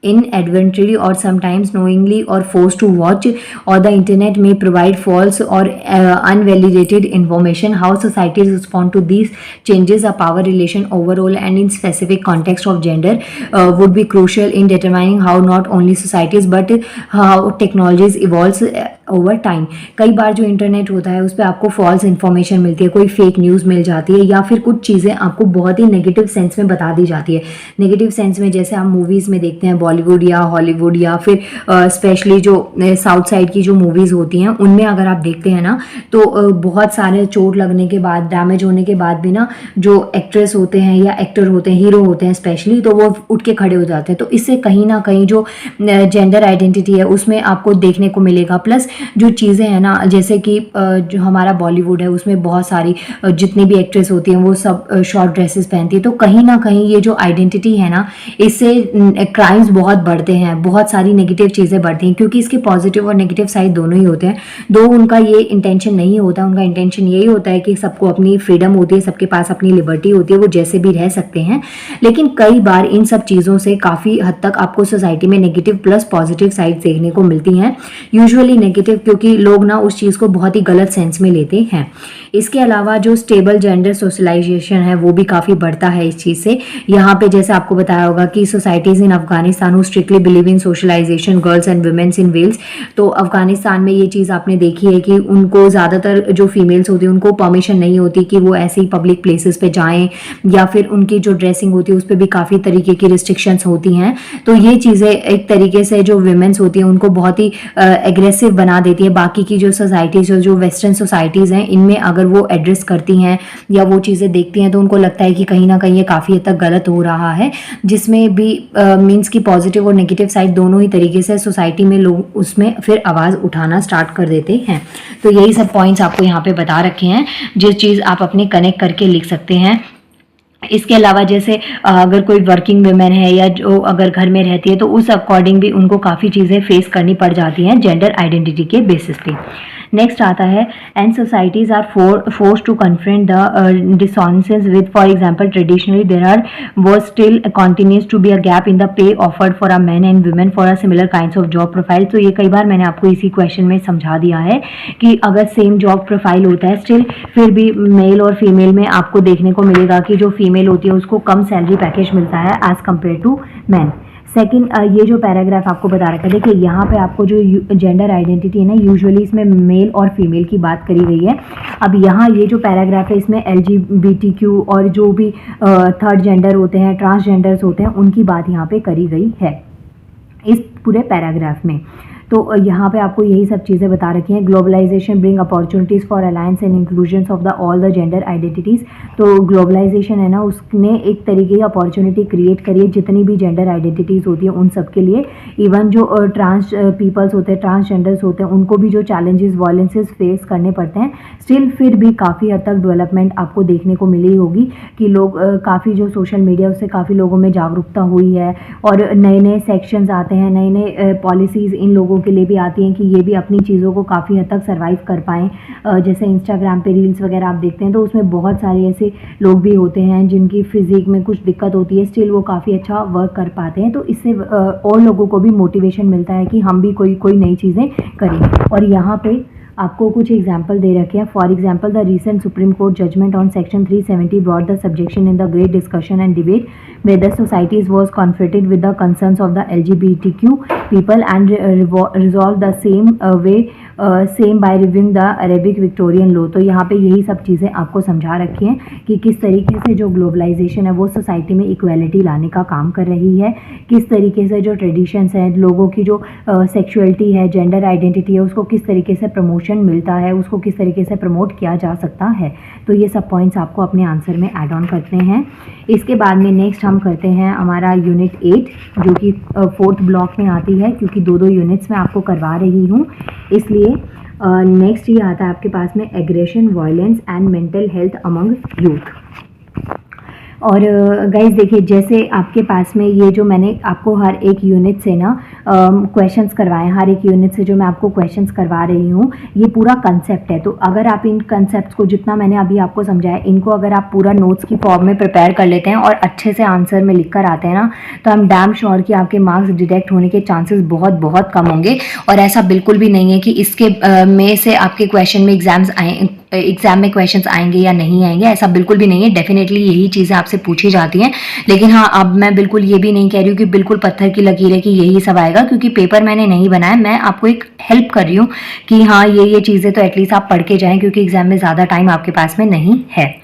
inadvertently or sometimes knowingly or forced to watch, or the internet may provide false or unvalidated information. How societies respond to these changes, a power relation overall and in specific context of gender, would be crucial in determining how not only societies but how technologies evolves over time. कई बार जो internet होता है उस पर आपको false information मिलती है, कोई फेक न्यूज़ मिल जाती है, या फिर कुछ चीज़ें आपको बहुत ही नेगेटिव सेंस में बता दी जाती है। नेगेटिव सेंस में जैसे आप मूवीज़ में देखते हैं, बॉलीवुड या हॉलीवुड या फिर स्पेशली जो साउथ साइड की जो मूवीज़ होती हैं उनमें अगर आप देखते हैं ना तो बहुत सारे चोट लगने के बाद, डैमेज होने के बाद भी ना जो एक्ट्रेस होते हैं या एक्टर होते हैं, हीरो होते हैं स्पेशली, तो वो उठ के खड़े हो जाते हैं। तो इससे कहीं ना कहीं जो जेंडर आइडेंटिटी है उसमें आपको देखने को मिलेगा। प्लस जो चीज़ें हैं ना, जैसे कि जो हमारा बॉलीवुड है उसमें बहुत सारी जितनी भी एक्ट्रेस होती हैं वो सब शॉर्ट ड्रेसेस पहनती है, तो कहीं ना कहीं ये जो आइडेंटिटी है ना इससे क्राइम्स बहुत बढ़ते हैं, बहुत सारी नेगेटिव चीज़ें बढ़ती हैं, क्योंकि इसके पॉजिटिव और नेगेटिव साइड दोनों ही होते हैं। दो उनका ये इंटेंशन नहीं होता, उनका इंटेंशन यही होता है कि सबको अपनी फ्रीडम होती है, सबके पास अपनी लिबर्टी होती है, वो जैसे भी रह सकते हैं। लेकिन कई बार इन सब चीज़ों से काफ़ी हद तक आपको सोसाइटी में नेगेटिव प्लस पॉजिटिव साइड देखने को मिलती हैं। यूजुअली नेगेटिव, क्योंकि लोग ना उस चीज़ को बहुत ही गलत सेंस में लेते हैं। इसके अलावा जो स्टेबल जेंडर सोशलाइजेशन है वो भी काफ़ी बढ़ता है इस चीज़ से। यहाँ पे जैसे आपको बताया होगा कि societies in Afghanistan who strictly believe in socialization girls and womens in veils, तो अफगानिस्तान में ये चीज़ आपने देखी है कि उनको ज़्यादातर जो फीमेल्स होती हैं उनको परमिशन नहीं होती कि वो ऐसे ही पब्लिक प्लेसेस पे जाएं, या फिर उनकी जो ड्रेसिंग होती है उस पर भी काफ़ी तरीके की रिस्ट्रिक्शंस होती हैं। तो ये चीज़ें एक तरीके से जो वुमेन्स होती हैं उनको बहुत ही एग्रेसिव बना देती है। बाकी की जो सोसाइटीज़, जो वेस्टर्न सोसाइटीज़ हैं, इनमें अगर वो एड्रेस करती हैं या वो चीज़ें देखती हैं तो उनको लगता है कि कहीं ना कहीं ये काफ़ी हद तक गलत हो रहा है, जिसमें भी मीन्स की पॉजिटिव और नेगेटिव साइड दोनों ही तरीके से सोसाइटी में लोग उसमें फिर आवाज़ उठाना स्टार्ट कर देते हैं। तो यही सब पॉइंट्स आपको यहाँ पे बता रखे हैं, जो चीज़ आप अपने कनेक्ट करके लिख सकते हैं। इसके अलावा जैसे अगर कोई वर्किंग वुमेन है या जो अगर घर में रहती है तो उस अकॉर्डिंग भी उनको काफ़ी चीज़ें फेस करनी पड़ जाती हैं जेंडर आइडेंटिटी के बेसिस पे। नेक्स्ट आता है, and societies are force to confront the dissonances with, for example traditionally there are was still continues to be a gap in the pay offered for a men and women for a similar kinds of job profile। तो ये कई बार मैंने आपको इसी question में समझा दिया है कि अगर सेम जॉब प्रोफाइल होता है स्टिल फिर भी मेल और फीमेल में आपको देखने को मिलेगा कि जो फीमेल होती है उसको कम सैलरी पैकेज मिलता है as compare to man. Second, ये जो पैराग्राफ आपको बता रखा है, देखिए यहाँ पे आपको जो जेंडर आइडेंटिटी है ना, यूजुअली इसमें मेल और फीमेल की बात करी गई है। अब यहाँ ये जो पैराग्राफ है इसमें LGBTQ और जो भी थर्ड जेंडर होते हैं, ट्रांसजेंडर्स होते हैं, उनकी बात यहाँ पे करी गई है इस पूरे पैराग्राफ में। तो यहाँ पे आपको यही सब चीज़ें बता रखी हैं। Globalization bring opportunities for alliance and inclusions of the all the gender identities. तो ग्लोबलाइजेशन है ना, उसने एक तरीके की अपॉर्चुनिटी क्रिएट करी है जितनी भी जेंडर आइडेंटिटीज़ होती हैं उन सब के लिए। इवन जो ट्रांस पीपल्स होते हैं, ट्रांसजेंडर्स होते हैं, उनको भी जो चैलेंजेस वायलेंसेस फेस करने पड़ते हैं, स्टिल फिर भी काफ़ी हद तक डेवलपमेंट आपको देखने को मिली होगी कि लोग काफ़ी जो सोशल मीडिया उससे काफ़ी लोगों में जागरूकता हुई है, और नए नए सेक्शंस आते हैं, नए नए पॉलिसीज़ इन लोगों के लिए भी आती हैं कि ये भी अपनी चीज़ों को काफ़ी हद तक सर्वाइव कर पाएँ। जैसे इंस्टाग्राम पे रील्स वगैरह आप देखते हैं तो उसमें बहुत सारे ऐसे लोग भी होते हैं जिनकी फिजिक में कुछ दिक्कत होती है, स्टिल वो काफ़ी अच्छा वर्क कर पाते हैं। तो इससे और लोगों को भी मोटिवेशन मिलता है कि हम भी कोई नई चीज़ें करें। और यहाँ पे आपको कुछ एग्जाम्पल दे रखे हैं। For example, the recent Supreme Court judgment on section 370 brought the subjection in the great discussion and debate where the societies was confronted with the concerns of the LGBTQ people and resolved the same way same by reviewing the Arabic Victorian law. तो यहाँ पे यही सब चीज़ें आपको समझा रखी हैं कि किस तरीके से जो ग्लोबलाइजेशन है वो सोसाइटी में इक्वालिटी लाने का काम कर रही है, किस तरीके से जो ट्रेडिशंस हैं, लोगों की जो सेक्सुअलिटी है, जेंडर आइडेंटिटी है, उसको किस तरीके से प्रमोशन मिलता है, उसको किस तरीके से प्रमोट किया जा सकता है। तो ये सब पॉइंट्स आपको अपने आंसर में ऐड ऑन करते हैं। इसके बाद में नेक्स्ट हम करते हैं हमारा यूनिट 8 जो कि 4th ब्लॉक में आती है, क्योंकि दो यूनिट्स में आपको करवा रही हूँ इसलिए। नेक्स्ट ये आता है आपके पास में aggression, violence and mental health among youth. और गाइस देखिए, जैसे आपके पास में ये जो मैंने आपको हर एक यूनिट से ना क्वेश्चंस करवाए, हर एक यूनिट से जो मैं आपको क्वेश्चंस करवा रही हूँ ये पूरा कंसेप्ट है। तो अगर आप इन कंसेप्ट्स को, जितना मैंने अभी आपको समझाया, इनको अगर आप पूरा नोट्स की फॉर्म में प्रिपेयर कर लेते हैं और अच्छे से आंसर में लिख कर आते हैं ना, तो I'm डैम श्योर कि आपके मार्क्स डिडक्ट होने के चांसेस बहुत बहुत कम होंगे। और ऐसा बिल्कुल भी नहीं है कि इसके में से आपके क्वेश्चन में एग्जाम में क्वेश्चंस आएंगे या नहीं आएंगे, ऐसा बिल्कुल भी नहीं है। डेफिनेटली यही चीज़ें आपसे पूछी जाती हैं, लेकिन हाँ, अब मैं बिल्कुल ये भी नहीं कह रही हूँ कि बिल्कुल पत्थर की लकीर है कि यही सब आएगा, क्योंकि पेपर मैंने नहीं बनाया। मैं आपको एक हेल्प कर रही हूँ कि हाँ, ये चीज़ें तो एटलीस्ट आप पढ़ के जाएं, क्योंकि एग्जाम में ज़्यादा टाइम आपके पास में नहीं है।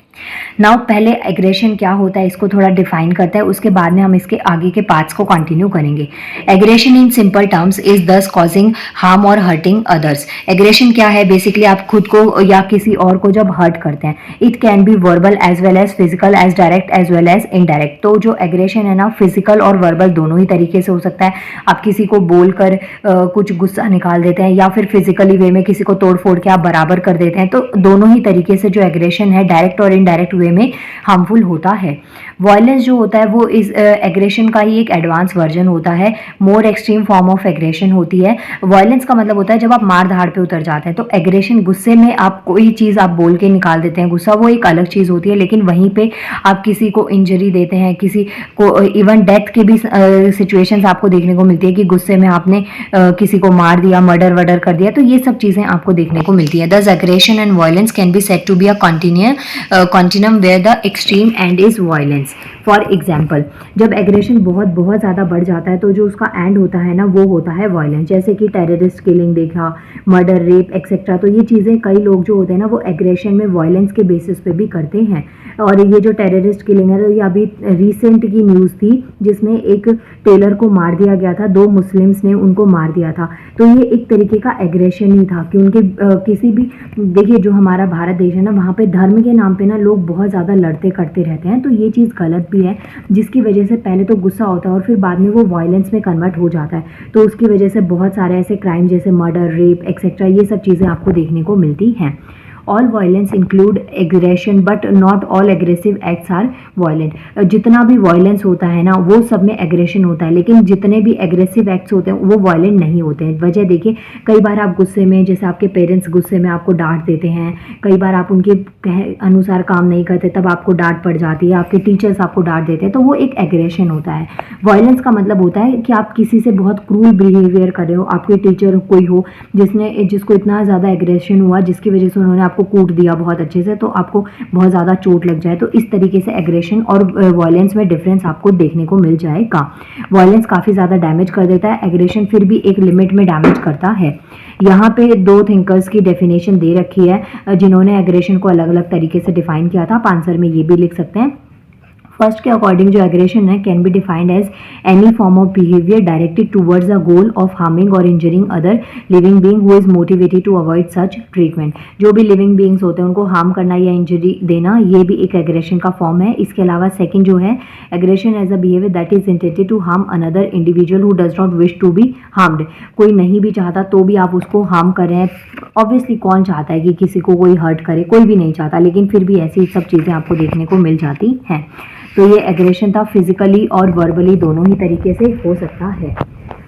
नाउ पहले एग्रेशन क्या होता है इसको थोड़ा डिफाइन करते हैं, उसके बाद में हम इसके आगे के पार्ट्स को कंटिन्यू करेंगे। Aggression in simple terms is दस कॉजिंग हार्म और हर्टिंग अदर्स। एग्रेशन क्या है? बेसिकली आप खुद को या किसी और को जब हर्ट करते हैं। It can be verbal as well as physical, as direct as well as indirect. तो जो एग्रेशन है ना, फिजिकल और वर्बल दोनों ही तरीके से हो सकता है। आप किसी को बोलकर कुछ गुस्सा निकाल देते हैं, या फिर फिजिकली वे में किसी को तोड़ फोड़ के आप बराबर कर देते हैं। तो दोनों ही तरीके से जो एग्रेशन है, डायरेक्ट और इनडायरेक्ट वे में हार्मफुल होता है। वायलेंस जो होता है वो इस एग्रेशन का ही एक एडवांस वर्जन होता है, मोर एक्सट्रीम फॉर्म ऑफ एग्रेशन होती है। वायलेंस का मतलब होता है जब आप मार धाड़ पे उतर जाते हैं। तो एग्रेशन, गुस्से में आप कोई चीज़ आप बोल के निकाल देते हैं गुस्सा, वो एक अलग चीज़ होती है। लेकिन वहीं पे आप किसी को इंजरी देते हैं, किसी को इवन डेथ की भी सिचुएशंस आपको देखने को मिलती है कि गुस्से में आपने किसी को मार दिया, मर्डर वर्डर कर दिया। तो ये सब चीज़ें आपको देखने को मिलती है। This aggression and violence can be said to be a continuum where the extreme end is violence. For example, जब एग्रेशन बहुत ज़्यादा बढ़ जाता है तो जो उसका एंड होता है ना, वो होता है वायलेंस। जैसे कि टेररिस्ट किलिंग देखा, मर्डर, रेप एक्सेट्रा। तो ये चीज़ें कई लोग जो होते हैं ना, वो एग्रेशन में वायलेंस के बेसिस पे भी करते हैं। और ये जो टेररिस्ट किलिंग है, तो ये अभी रिसेंट की न्यूज़ थी जिसमें एक टेलर को मार दिया गया था, 2 मुस्लिम्स ने उनको मार दिया था। तो ये एक तरीके का एग्रेशन ही था कि उनके किसी भी, देखिए जो हमारा भारत देश है ना, वहाँ पे धर्म के नाम पे ना लोग बहुत ज़्यादा लड़ते करते रहते हैं। तो ये चीज़ गलत भी है, जिसकी वजह से पहले तो गुस्सा होता है और फिर बाद में वो वायलेंस में कन्वर्ट हो जाता है। तो उसकी वजह से बहुत सारे ऐसे क्राइम जैसे मर्डर, रेप एक्सेट्रा, ये सब चीज़ें आपको देखने को मिलती हैं। All violence include aggression but not all aggressive acts are violent. जितना भी वायलेंस होता है ना, वो सब में एग्रेशन होता है, लेकिन जितने भी एग्रेसिव एक्ट्स होते हैं वो वायलेंट नहीं होते हैं। वजह देखिए, कई बार आप गुस्से में, जैसे आपके पेरेंट्स गुस्से में आपको डांट देते हैं, कई बार आप उनके अनुसार काम नहीं करते तब आपको डांट पड़ जाती है, आपके टीचर्स आपको डांट देते हैं, तो वो एक एग्रेशन होता है। वायलेंस का मतलब होता है कि आप किसी से बहुत क्रूल बिहेवियर कर रहे हो, आपके टीचर कोई हो जिसको इतना ज़्यादा एग्रेशन हुआ जिसकी वजह से उन्होंने आपको कूट दिया बहुत अच्छे से, तो आपको बहुत ज़्यादा चोट लग जाए। तो इस तरीके से एग्रेशन और वायलेंस में डिफरेंस आपको देखने को मिल जाएगा। वायलेंस काफ़ी ज़्यादा डैमेज कर देता है, एग्रेशन फिर भी एक लिमिट में डैमेज करता है। यहाँ पे 2 थिंकर्स की डेफिनेशन दे रखी है जिन्होंने एग्रेशन को अलग अलग तरीके से डिफाइन किया था। आप आंसर में ये भी लिख सकते हैं। फर्स्ट के अकॉर्डिंग जो एग्रेशन है can be defined as any form of behaviour directed towards a goal of harming और injuring other living being who is motivated to avoid such treatment. जो भी लिविंग बीइंग्स होते हैं उनको हार्म करना या इंजरी देना, ये भी एक एग्रेशन का फॉर्म है। इसके अलावा सेकंड जो है, aggression as a behaviour that is intended to harm another individual who does not wish to be harmed. कोई नहीं भी चाहता तो भी आप उसको हार्म कर रहे हैं। ऑब्वियसली कौन चाहता है कि किसी को कोई हर्ट करे, कोई भी नहीं चाहता, लेकिन फिर भी ऐसी सब चीज़ें आपको देखने को मिल जाती हैं। तो ये एग्रेशन था, फिजिकली और वर्बली दोनों ही तरीके से हो सकता है।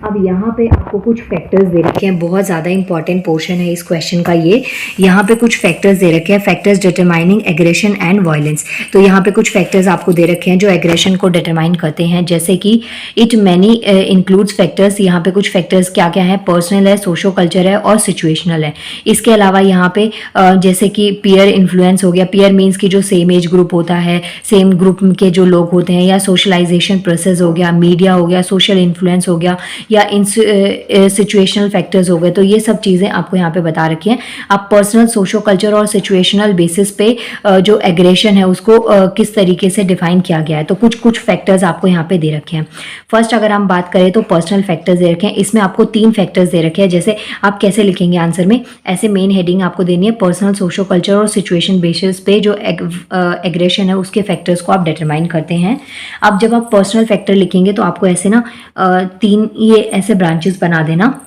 अब यहाँ पे आपको कुछ फैक्टर्स दे रखे हैं, बहुत ज़्यादा इंपॉर्टेंट पोर्शन है इस क्वेश्चन का ये। यहाँ पे कुछ फैक्टर्स दे रखे हैं, factors determining aggression and violence. तो यहाँ पे कुछ फैक्टर्स आपको दे रखे हैं जो एग्रेशन को डिटरमाइन करते हैं, जैसे कि इट मैनी इंक्लूड्स फैक्टर्स। यहाँ पे कुछ फैक्टर्स क्या क्या है, पर्सनल है, सोशो कल्चर है और सिचुएशनल है। इसके अलावा यहाँ पे जैसे कि पीयर इन्फ्लुएंस हो गया। पीयर मीन्स की जो सेम एज ग्रुप होता है, सेम ग्रुप के जो लोग होते हैं, या सोशलाइजेशन प्रोसेस हो गया, मीडिया हो गया, सोशल इन्फ्लुएंस हो गया, या सिचुएशनल फैक्टर्स हो गए, तो ये सब चीज़ें आपको यहाँ पे बता रखी हैं। आप पर्सनल, सोशो कल्चर और सिचुएशनल बेसिस पे जो एग्रेशन है उसको किस तरीके से डिफाइन किया गया है, तो कुछ कुछ फैक्टर्स आपको यहाँ पे दे रखे हैं। फर्स्ट अगर हम बात करें तो पर्सनल फैक्टर्स दे रखे हैं, इसमें आपको 3 फैक्टर्स दे रखे हैं। जैसे आप कैसे लिखेंगे आंसर में, ऐसे मेन हेडिंग आपको देनी है, पर्सनल, सोशो कल्चर और सिचुएशन बेसिस पे जो एग्रेशन है उसके फैक्टर्स को आप डिटरमाइन करते हैं। अब जब आप पर्सनल फैक्टर लिखेंगे तो आपको ऐसे ना 3 ये ऐसे ब्रांचेस बना देना।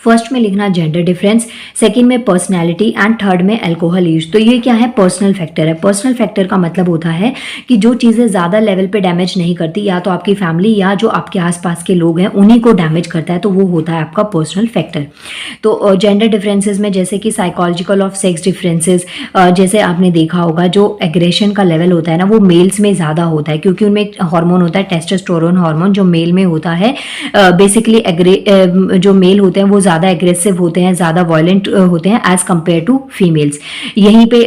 फर्स्ट में लिखना जेंडर डिफरेंस, सेकंड में पर्सनैलिटी एंड थर्ड में अल्कोहल यूज। तो ये क्या है, पर्सनल फैक्टर है। पर्सनल फैक्टर का मतलब होता है कि जो चीज़ें ज़्यादा लेवल पे डैमेज नहीं करती, या तो आपकी फैमिली या जो आपके आसपास के लोग हैं उन्हीं को डैमेज करता है, तो वो होता है आपका पर्सनल फैक्टर। तो जेंडर डिफरेंसेस में जैसे कि साइकोलॉजिकल ऑफ सेक्स डिफरेंसेस, जैसे आपने देखा होगा जो एग्रेशन का लेवल होता है ना वो मेल्स में ज़्यादा होता है, क्योंकि उनमें एक हार्मोन होता है टेस्टोस्टेरोन हार्मोन जो मेल में होता है। बेसिकली जो मेल होते हैं वो ज़्यादा एग्रेसिव होते हैं, ज़्यादा वायलेंट होते हैं एज कम्पेयर टू फीमेल्स। यहीं पे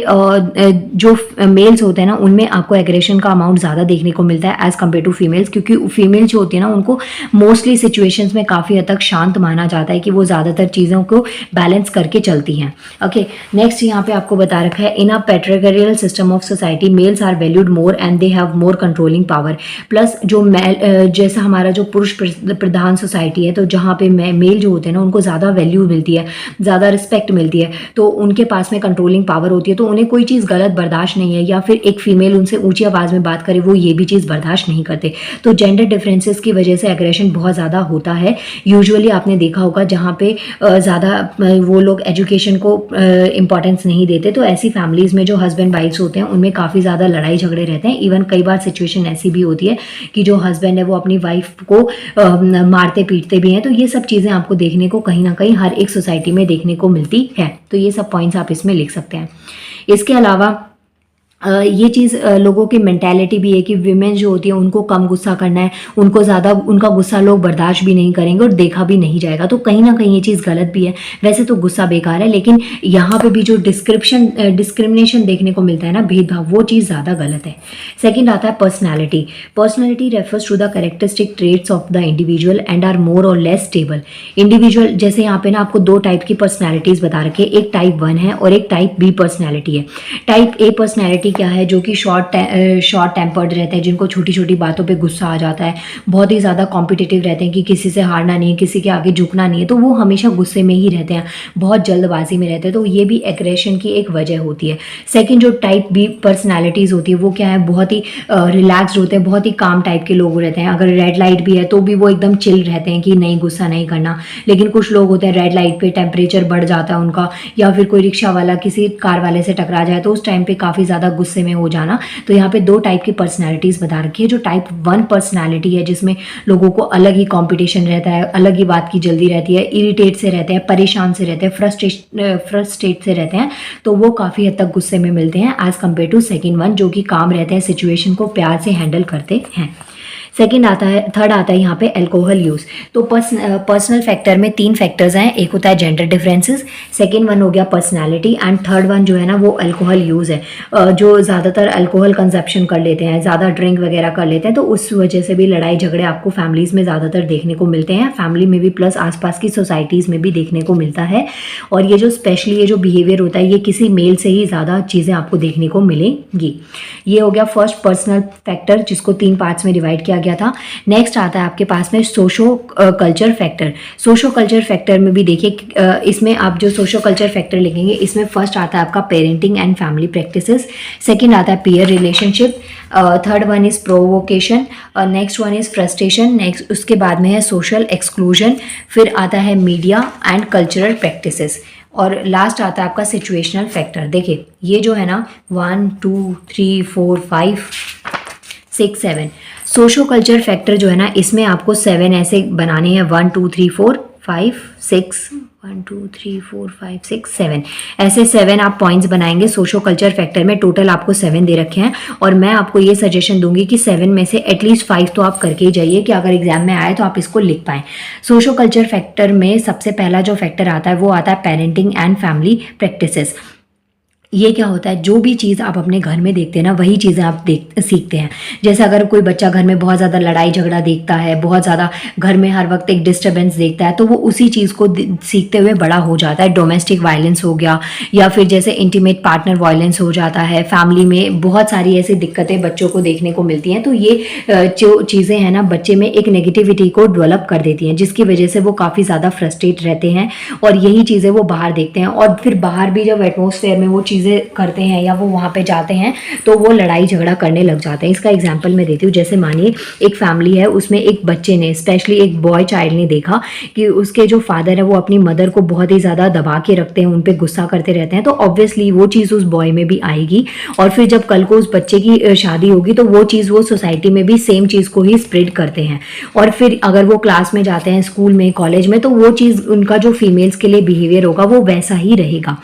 जो मेल्स होते हैं ना उनमें आपको एग्रेशन का अमाउंट ज़्यादा देखने को मिलता है एज कम्पेयर टू फीमेल्स, क्योंकि फीमेल जो होती है ना उनको मोस्टली सिचुएशंस में काफ़ी हद तक शांत माना जाता है कि वो ज़्यादातर चीज़ों को बैलेंस करके चलती हैं। ओके, नेक्स्ट यहाँ पे आपको बता रखा है, in a patriarchal system of society males are valued more and they have more controlling power. Plus जो जैसा हमारा जो पुरुष प्रधान सोसाइटी है, तो जहाँ पे मेल जो होते हैं ना उनको ज़्यादा वैल्यू मिलती है, ज़्यादा रिस्पेक्ट मिलती है, तो उनके पास में कंट्रोलिंग पावर होती है, तो उन्हें कोई चीज़ गलत बर्दाश्त नहीं है, या फिर एक फीमेल उनसे ऊंची आवाज़ में बात करे वो ये भी चीज़ बर्दाश्त नहीं करते। तो जेंडर डिफरेंसेस की वजह से एग्रेशन बहुत ज़्यादा होता है। यूजुअली आपने देखा होगा जहाँ पे ज़्यादा वो लोग एजुकेशन को इंपॉर्टेंस नहीं देते, तो ऐसी फैमिलीज़ में जो हस्बैंड वाइफ्स होते हैं उनमें काफ़ी ज़्यादा लड़ाई झगड़े रहते हैं। इवन कई बार सिचुएशन ऐसी भी होती है कि जो हस्बैंड है वो अपनी वाइफ को मारते पीटते भी हैं। तो ये सब चीज़ें आपको देखने को कहीं ना कहीं हर एक सोसाइटी में देखने को मिलती है। तो ये सब पॉइंट्स आप इसमें लिख सकते हैं। इसके अलावा ये चीज़ लोगों की मेंटालिटी भी है कि विमेन जो होती है उनको कम गुस्सा करना है, उनको ज़्यादा उनका गुस्सा लोग बर्दाश्त भी नहीं करेंगे और देखा भी नहीं जाएगा, तो कहीं ना कहीं ये चीज़ गलत भी है। वैसे तो गुस्सा बेकार है, लेकिन यहाँ पे भी जो डिस्क्रिमिनेशन देखने को मिलता है ना, भेदभाव, वो चीज़ ज़्यादा गलत है। सेकेंड आता है personality. Personality refers to the characteristic traits of the individual and are more or less stable. Individual जैसे यहाँ पे ना आपको 2 टाइप की पर्सनैलिटीज़ बता रखी है, एक टाइप 1 है और एक टाइप बी पर्सनैलिटी है। टाइप ए पर्सनैलिटी क्या है, जो कि शॉर्ट टेम्पर्ड रहते हैं, जिनको छोटी छोटी बातों पे गुस्सा आ जाता है, बहुत ही ज़्यादा कॉम्पिटिटिव रहते हैं कि किसी से हारना नहीं है, किसी के आगे झुकना नहीं है, तो वो हमेशा गुस्से में ही रहते हैं, बहुत जल्दबाजी में रहते हैं, तो ये भी एग्रेशन की एक वजह होती है। सेकंड जो टाइप बी पर्सनैलिटीज़ होती है वो क्या है, बहुत ही रिलैक्स्ड होते हैं, बहुत ही काम टाइप के लोग रहते हैं। अगर रेड लाइट भी है तो भी वो एकदम चिल रहते हैं कि नहीं गुस्सा नहीं करना। लेकिन कुछ लोग होते हैं रेड लाइट पे टेम्परेचर बढ़ जाता है उनका, या फिर कोई रिक्शा वाला किसी कार वाले से टकरा जाए तो उस टाइम पे काफ़ी ज़्यादा गुस्से में हो जाना। तो यहाँ पे 2 टाइप की पर्सनैलिटीज़ बता रखी है। जो टाइप 1 पर्सनैलिटी है जिसमें लोगों को अलग ही कंपटीशन रहता है, अलग ही बात की जल्दी रहती है, इरिटेट से रहते हैं, परेशान से रहते हैं, फ्रस्ट्रेट से रहते हैं, तो वो काफ़ी हद तक गुस्से में मिलते हैं एज कम्पेयर टू सेकेंड 1 जो कि काम रहते हैं, सिचुएशन को प्यार से हैंडल करते हैं। थर्ड आता है यहाँ पे अल्कोहल यूज़। तो पर्सनल फैक्टर में 3 फैक्टर्स हैं, एक होता है जेंडर डिफरेंसेस, सेकंड 1 हो गया पर्सनालिटी एंड थर्ड 1 जो है ना वो अल्कोहल यूज़ है। जो ज़्यादातर अल्कोहल कंजप्शन कर लेते हैं, ज़्यादा ड्रिंक वगैरह कर लेते हैं, तो उस वजह से भी लड़ाई झगड़े आपको फैमिलीज़ में ज़्यादातर देखने को मिलते हैं, फैमिली में भी प्लस आसपास की सोसाइटीज़ में भी देखने को मिलता है। और ये जो स्पेशली ये जो बिहेवियर होता है ये किसी मेल से ही ज़्यादा चीज़ें आपको देखने को मिलेंगी। ये हो गया फर्स्ट पर्सनल फैक्टर जिसको 3 पार्ट्स में डिवाइड किया गया था। नेक्स्ट आता है आपके पास में socio culture factor. Socio culture factor में भी देखिए इसमें आप जो सोशो कल्चर फैक्टर लिखेंगे इसमें फर्स्ट आता है आपका parenting and family practices, second आता है peer relationship, third 1 is provocation, next 1 is frustration, next उसके बाद में है सोशल एक्सक्लूजन, फिर आता है मीडिया एंड कल्चरल प्रैक्टिसेस, और लास्ट आता है आपका सिचुएशनल फैक्टर। देखिए ये जो है ना 1 2 3 4 5 6 7 सोशो कल्चर फैक्टर जो है ना इसमें आपको 7 ऐसे बनाने हैं, 1 2 3 4 5 6 1 2 3 4 5 6 7 ऐसे 7 आप पॉइंट्स बनाएंगे सोशो कल्चर फैक्टर में। टोटल आपको 7 दे रखे हैं और मैं आपको ये सजेशन दूंगी कि 7 में से एटलीस्ट 5 तो आप करके ही जाइए कि अगर एग्जाम में आए तो आप इसको लिख पाएँ। सोशो कल्चर फैक्टर में सबसे पहला जो फैक्टर आता है वो आता है पेरेंटिंग एंड फैमिली प्रैक्टिसेस। ये क्या होता है, जो भी चीज़ आप अपने घर में देखते हैं ना वही चीज़ें आप सीखते हैं। जैसे अगर कोई बच्चा घर में बहुत ज़्यादा लड़ाई झगड़ा देखता है, बहुत ज़्यादा घर में हर वक्त एक डिस्टर्बेंस देखता है, तो वो उसी चीज़ को सीखते हुए बड़ा हो जाता है। डोमेस्टिक वायलेंस हो गया, या फिर जैसे इंटीमेट पार्टनर वायलेंस हो जाता है, फैमिली में बहुत सारी ऐसी दिक्कतें बच्चों को देखने को मिलती हैं। तो ये जो चीज़ें हैं ना, बच्चे में एक नेगेटिविटी को डेवलप कर देती हैं, जिसकी वजह से वो काफ़ी ज़्यादा फ्रस्ट्रेट रहते हैं और यही चीज़ें वो बाहर देखते हैं। और फिर बाहर भी जब एटमॉस्फेयर में वो चीज़ें करते हैं या वो वहाँ पे जाते हैं तो वो लड़ाई झगड़ा करने लग जाते हैं। इसका एग्जांपल मैं देती हूँ। जैसे मानिए एक फैमिली है, उसमें एक बच्चे ने, स्पेशली एक बॉय चाइल्ड ने देखा कि उसके जो फादर है वो अपनी मदर को बहुत ही ज़्यादा दबा के रखते हैं, उन पर गुस्सा करते रहते हैं। तो ऑब्वियसली वो चीज़ उस बॉय में भी आएगी और फिर जब कल को उस बच्चे की शादी होगी तो वो चीज़ वो सोसाइटी में भी सेम चीज़ को ही स्प्रेड करते हैं। और फिर अगर वो क्लास में जाते हैं, स्कूल में, कॉलेज में, तो वो चीज़ उनका जो फीमेल्स के लिए बिहेवियर होगा वो वैसा ही रहेगा।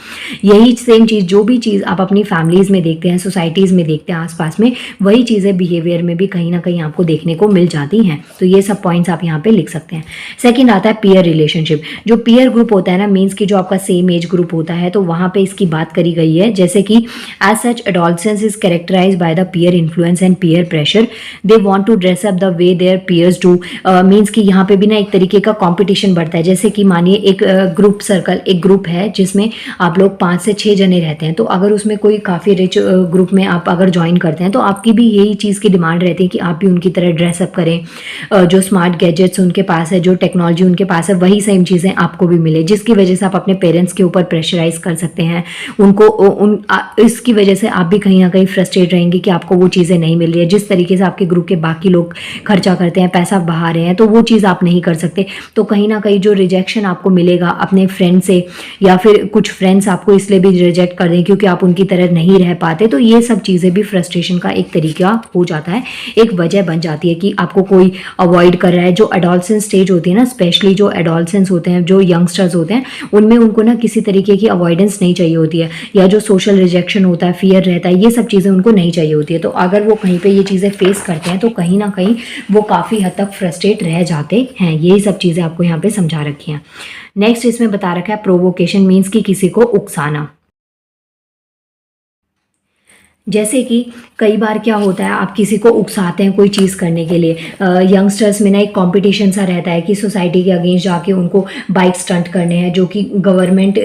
यही सेम चीज़, जो भी चीज़ आप अपनी फैमिलीज़ में देखते हैं, सोसाइटीज़ में देखते हैं आसपास में, वही चीज़ें बिहेवियर में भी कहीं ना कहीं आपको देखने को मिल जाती हैं। तो ये सब पॉइंट्स आप यहाँ पे लिख सकते हैं। सेकंड आता है पीयर रिलेशनशिप। जो पीयर ग्रुप होता है ना, मीन्स कि जो आपका सेम एज ग्रुप होता है, तो वहाँ पे इसकी बात करी गई है। जैसे कि as such adolescence is characterise by the peer influence and peer pressure. They want to dress up the way their peers do. Means कि यहाँ पे भी ना एक तरीके का कॉम्पिटिशन बढ़ता है। जैसे कि मानिए एक ग्रुप सर्कल, एक ग्रुप है जिसमें आप लोग 5 से 6 जने रहते हैं, तो अगर उसमें कोई काफ़ी रिच ग्रुप में आप अगर ज्वाइन करते हैं तो आपकी भी यही चीज़ की डिमांड रहती है कि आप भी उनकी तरह ड्रेसअप करें। जो स्मार्ट गैजेट्स उनके पास है, जो टेक्नोलॉजी उनके पास है, वही सेम चीज़ें आपको भी मिले, जिसकी वजह से आप अपने पेरेंट्स के ऊपर प्रेशराइज कर सकते हैं उनको। इसकी वजह से आप भी कहीं ना कहीं फ्रस्ट्रेट रहेंगे कि आपको वो चीज़ें नहीं मिल रही है। जिस तरीके से आपके ग्रुप के बाकी लोग खर्चा करते हैं, पैसा बहा रहे हैं, तो वो चीज़ आप नहीं कर सकते। तो कहीं ना कहीं जो रिजेक्शन आपको मिलेगा अपने फ्रेंड से, या फिर कुछ फ्रेंड्स आपको इसलिए भी रिजेक्ट कर दें क्योंकि आप उनकी तरह नहीं रह पाते, तो ये सब चीज़ें भी फ्रस्ट्रेशन का एक तरीका हो जाता है, एक वजह बन जाती है कि आपको कोई अवॉइड कर रहा है। जो एडोलसेंस स्टेज होती है ना, स्पेशली जो एडोलसेंस होते हैं, जो यंगस्टर्स होते हैं, उनमें उनको ना किसी तरीके की अवॉइडेंस नहीं चाहिए होती है, या जो सोशल रिजेक्शन होता है, फियर रहता है, ये सब चीज़ें उनको नहीं चाहिए होती है। तो अगर वो कहीं पे ये चीज़ें फेस करते हैं तो कहीं ना कहीं वो काफ़ी हद तक फ्रस्ट्रेट रह जाते हैं। यही सब चीज़ें आपको यहाँ पे समझा रखी हैं। नेक्स्ट इसमें बता रखा है प्रोवोकेशन, मीन्स कि किसी को उकसाना। जैसे कि कई बार क्या होता है, आप किसी को उकसाते हैं कोई चीज़ करने के लिए। यंगस्टर्स में ना एक कंपटीशन सा रहता है कि सोसाइटी के अगेंस्ट जाके उनको बाइक स्टंट करने हैं, जो कि गवर्नमेंट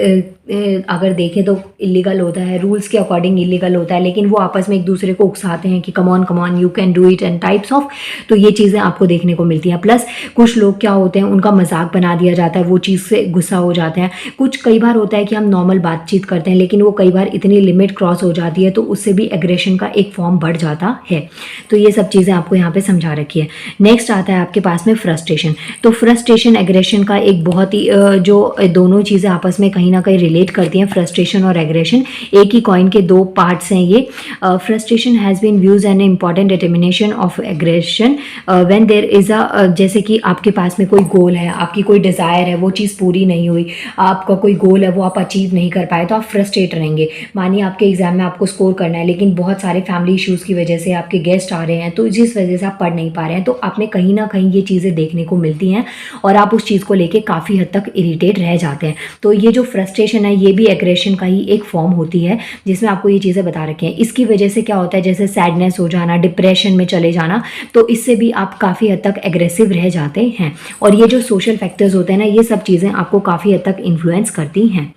अगर देखें तो इलीगल होता है, रूल्स के अकॉर्डिंग इलीगल होता है, लेकिन वो आपस में एक दूसरे को उकसाते हैं कि come on you can do it and types of. तो ये चीज़ें आपको देखने को मिलती हैं। प्लस कुछ लोग क्या होते हैं, उनका मजाक बना दिया जाता है, वो चीज़ से गुस्सा हो जाते हैं। कुछ कई बार होता है कि हम नॉर्मल बातचीत करते हैं, लेकिन वो कई बार इतनी लिमिट क्रॉस हो जाती है तो उससे भी एग्रेशन का एक फॉर्म बढ़ जाता है। तो ये सब चीज़ें आपको यहाँ पे समझा रखी है। नेक्स्ट आता है आपके पास में फ्रस्ट्रेशन। तो फ्रस्ट्रेशन एग्रेशन का एक बहुत ही जो दोनों चीज़ें आपस में कहीं ना कहीं रिलेट करती हैं, फ्रस्ट्रेशन और एग्रेशन एक ही कॉइन के दो पार्ट्स हैं ये। Frustration has been views an important determination of aggression when there is जैसे कि आपके पास में कोई गोल है, आपकी कोई डिज़ायर है, वो चीज़ पूरी नहीं हुई, आपका कोई गोल है वो आप अचीव नहीं कर पाए, तो आप फ्रस्ट्रेट रहेंगे। मानिए आपके एग्जाम में आपको स्कोर करना है, लेकिन बहुत सारे फैमिली इश्यूज़ की वजह से आपके गेस्ट आ रहे हैं, तो जिस वजह से आप पढ़ नहीं पा रहे हैं, तो आप में कहीं ना कहीं ये चीज़ें देखने को मिलती हैं और आप उस चीज़ को लेके काफ़ी हद तक इरिटेट रह जाते हैं। तो ये जो फ्रस्ट्रेशन है ये भी एग्रेशन का ही एक फॉर्म होती है, जिसमें आपको ये चीज़ें बता रखी हैं। इसकी वजह से क्या होता है, जैसे सैडनेस हो जाना, डिप्रेशन में चले जाना, तो इससे भी आप काफ़ी हद तक एग्रेसिव रह जाते हैं। और ये जो सोशल फैक्टर्स होते हैं ना, ये सब चीज़ें आपको काफ़ी हद तक इन्फ्लुएंस करती हैं।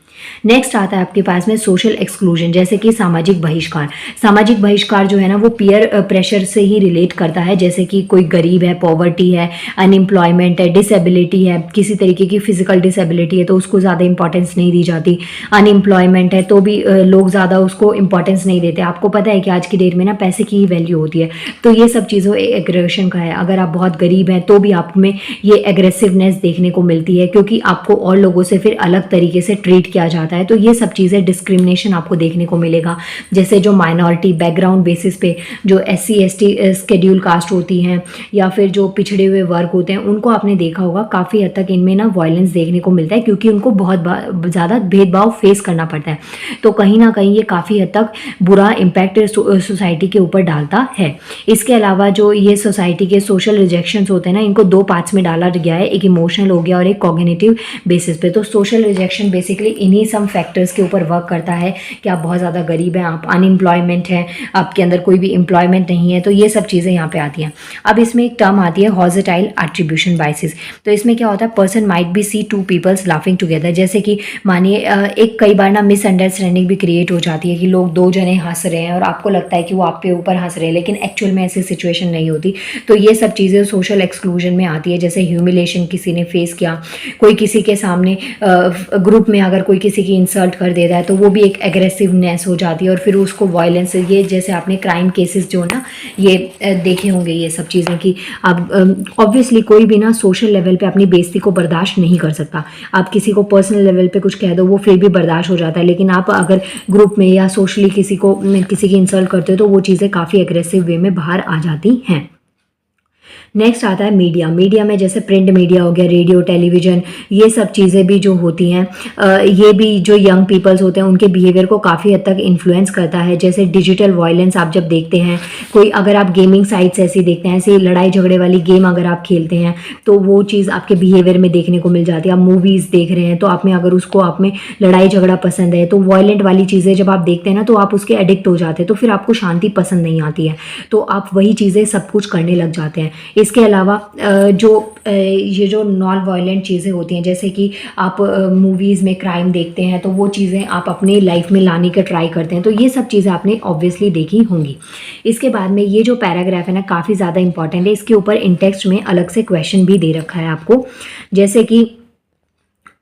नेक्स्ट आता है आपके पास में सोशल एक्सक्लूजन, जैसे कि सामाजिक बहिष्कार। सामाजिक बहिष्कार जो है ना, वो पीयर प्रेशर से ही रिलेट करता है। जैसे कि कोई गरीब है, पॉवर्टी है, अनएम्प्लॉयमेंट है, डिसेबिलिटी है, किसी तरीके की फिजिकल डिसेबिलिटी है तो उसको ज़्यादा इंपॉर्टेंस नहीं दी जाती। अनएम्प्लॉयमेंट है तो भी लोग ज़्यादा उसको इंपॉर्टेंस नहीं देते। आपको पता है कि आज की डेट में ना पैसे की ही वैल्यू होती है। तो ये सब चीज़ों एग्रेशन का है। अगर आप बहुत गरीब हैं तो भी आप में ये एग्रेसिवनेस देखने को मिलती है, क्योंकि आपको और लोगों से फिर अलग तरीके से ट्रीट किया जाता है। तो ये सब चीज़ें डिस्क्रिमिनेशन आपको देखने को मिलेगा। जैसे जो माइनॉरिटी बैकग्राउंड बेसिस पे जो SC ST शेड्यूल कास्ट होती हैं, या फिर जो पिछड़े हुए वर्ग होते हैं, उनको आपने देखा होगा काफ़ी हद तक इनमें ना वायलेंस देखने को मिलता है, क्योंकि उनको बहुत ज़्यादा भेदभाव फेस करना पड़ता है। तो कहीं ना कहीं ये काफ़ी हद तक बुरा इम्पैक्ट सोसाइटी के ऊपर डालता है। इसके अलावा जो ये सोसाइटी के सोशल रिजेक्शंस होते हैं ना, इनको दो पार्ट्स में डाला गया है, एक इमोशनल हो गया और एक कॉग्निटिव बेसिस पे। तो सोशल रिजेक्शन बेसिकली इन्हीं इन्हीं सम फैक्टर्स के ऊपर वर्क करता है कि आप बहुत ज़्यादा गरीब हैं, आप अनएम्प्लॉयमेंट हैं, आपके अंदर कोई भी एम्प्लॉयमेंट नहीं है, तो ये सब चीज़ें यहाँ पे आती हैं। अब इसमें एक टर्म आती है हॉर्जेटाइल एट्रीब्यूशन बाइसेस। तो इसमें क्या होता है, person might be see to peoples laughing together. जैसे कि मानिए एक कई बार ना मिसअंडरस्टैंडिंग भी क्रिएट हो जाती है कि लोग दो जने हंस रहे हैं और आपको लगता है कि वो आप पे ऊपर हंस रहे हैं, लेकिन एक्चुअल में ऐसी सिचुएशन नहीं होती। तो ये सब चीज़ें सोशल एक्सक्लूजन में आती है। जैसे ह्यूमिलेशन किसी ने फेस किया, कोई किसी के सामने ग्रुप में अगर कोई किसी की इंसल्ट कर देता है तो वो भी एक एग्रेसिवनेस हो जाती है और फिर उसको वायलेंस, ये जैसे आपने क्राइम केसेस जो ना ये देखे होंगे ये सब चीज़ें कि अब ऑब्वियसली कोई भी ना सोशल लेवल पे अपनी बेइज्जती को बर्दाश्त नहीं कर सकता। आप किसी को पर्सनल लेवल पे कुछ कह दो वो फिर भी बर्दाश्त हो जाता है, लेकिन आप अगर ग्रुप में या सोशली किसी की इंसल्ट करते हो तो वो चीज़ें काफ़ी एग्रेसिव वे में बाहर आ जाती हैं। नेक्स्ट आता है मीडिया। मीडिया में जैसे प्रिंट मीडिया हो गया, रेडियो, टेलीविज़न, ये सब चीज़ें भी जो होती हैं ये भी जो यंग पीपल्स होते हैं उनके बिहेवियर को काफ़ी हद तक इन्फ्लुएंस करता है। जैसे डिजिटल वायलेंस आप जब देखते हैं, कोई अगर आप गेमिंग साइट्स ऐसी देखते हैं, ऐसी लड़ाई झगड़े वाली गेम अगर आप खेलते हैं तो वो चीज़ आपके बिहेवियर में देखने को मिल जाती है। आप मूवीज़ देख रहे हैं तो आप में अगर उसको आप में लड़ाई झगड़ा पसंद है तो वायलेंट वाली चीज़ें जब आप देखते हैं ना तो आप उसके एडिक्ट हो जाते हैं, तो फिर आपको शांति पसंद नहीं आती है, तो आप वही चीज़ें सब कुछ करने लग जाते हैं। इसके अलावा ये जो नॉन वायलेंट चीज़ें होती हैं, जैसे कि आप मूवीज़ में क्राइम देखते हैं तो वो चीज़ें आप अपनी लाइफ में लाने का ट्राई करते हैं, तो ये सब चीज़ें आपने ऑब्वियसली देखी होंगी। इसके बाद में ये जो पैराग्राफ है ना काफ़ी ज़्यादा इंपॉर्टेंट है। इसके ऊपर इन टेक्स्ट में अलग से क्वेश्चन भी दे रखा है आपको, जैसे कि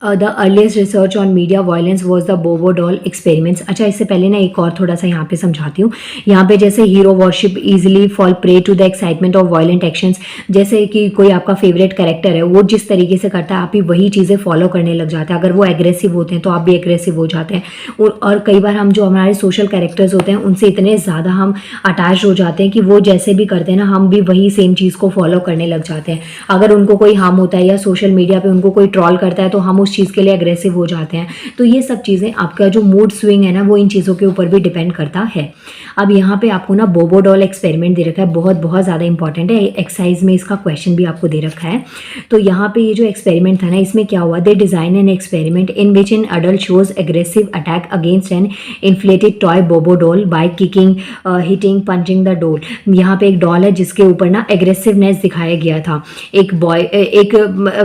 the earliest research on media violence was the बोबो डॉल एक्सपेरिमेंट्स। अच्छा, इससे पहले ना एक और थोड़ा सा यहाँ पे समझाती हूँ। यहाँ पे जैसे hero worship easily fall prey to the excitement of violent actions. जैसे कि कोई आपका फेवरेट कैरेक्टर है, वो जिस तरीके से करता है आप भी वही चीज़ें फॉलो करने लग जाते हैं। अगर वो एग्रेसिव होते हैं तो आप भी एग्रेसिव हो जाते हैं। और कई बार हम जो हमारे सोशल कैरेक्टर्स होते हैं उनसे इतने ज़्यादा हम अटैच हो जाते हैं कि वो जैसे भी करते हैं ना हम भी वही सेम चीज़ को फॉलो करने लग जाते हैं। अगर उनको कोई हार्म होता है या सोशल मीडिया पर उनको कोई ट्रॉल करता है तो हम उस चीज़ के लिए एग्रेसिव हो जाते हैं। तो ये सब चीज़ें, आपका जो मूड स्विंग है ना वो इन चीज़ों के ऊपर भी डिपेंड करता है। अब यहाँ पे आपको ना बोबो डॉल एक्सपेरिमेंट दे रखा है, बहुत ज़्यादा इंपॉर्टेंट है। एक्सरसाइज में इसका क्वेश्चन भी आपको दे रखा है। तो यहाँ पे ये जो एक्सपेरिमेंट था ना, इसमें क्या हुआ, they design an experiment in which an adult shows aggressive attack against an inflated toy Bobo doll by kicking, hitting, punching the doll. यहाँ पे एक डॉल है जिसके ऊपर ना एग्रेसिवनेस दिखाया गया था।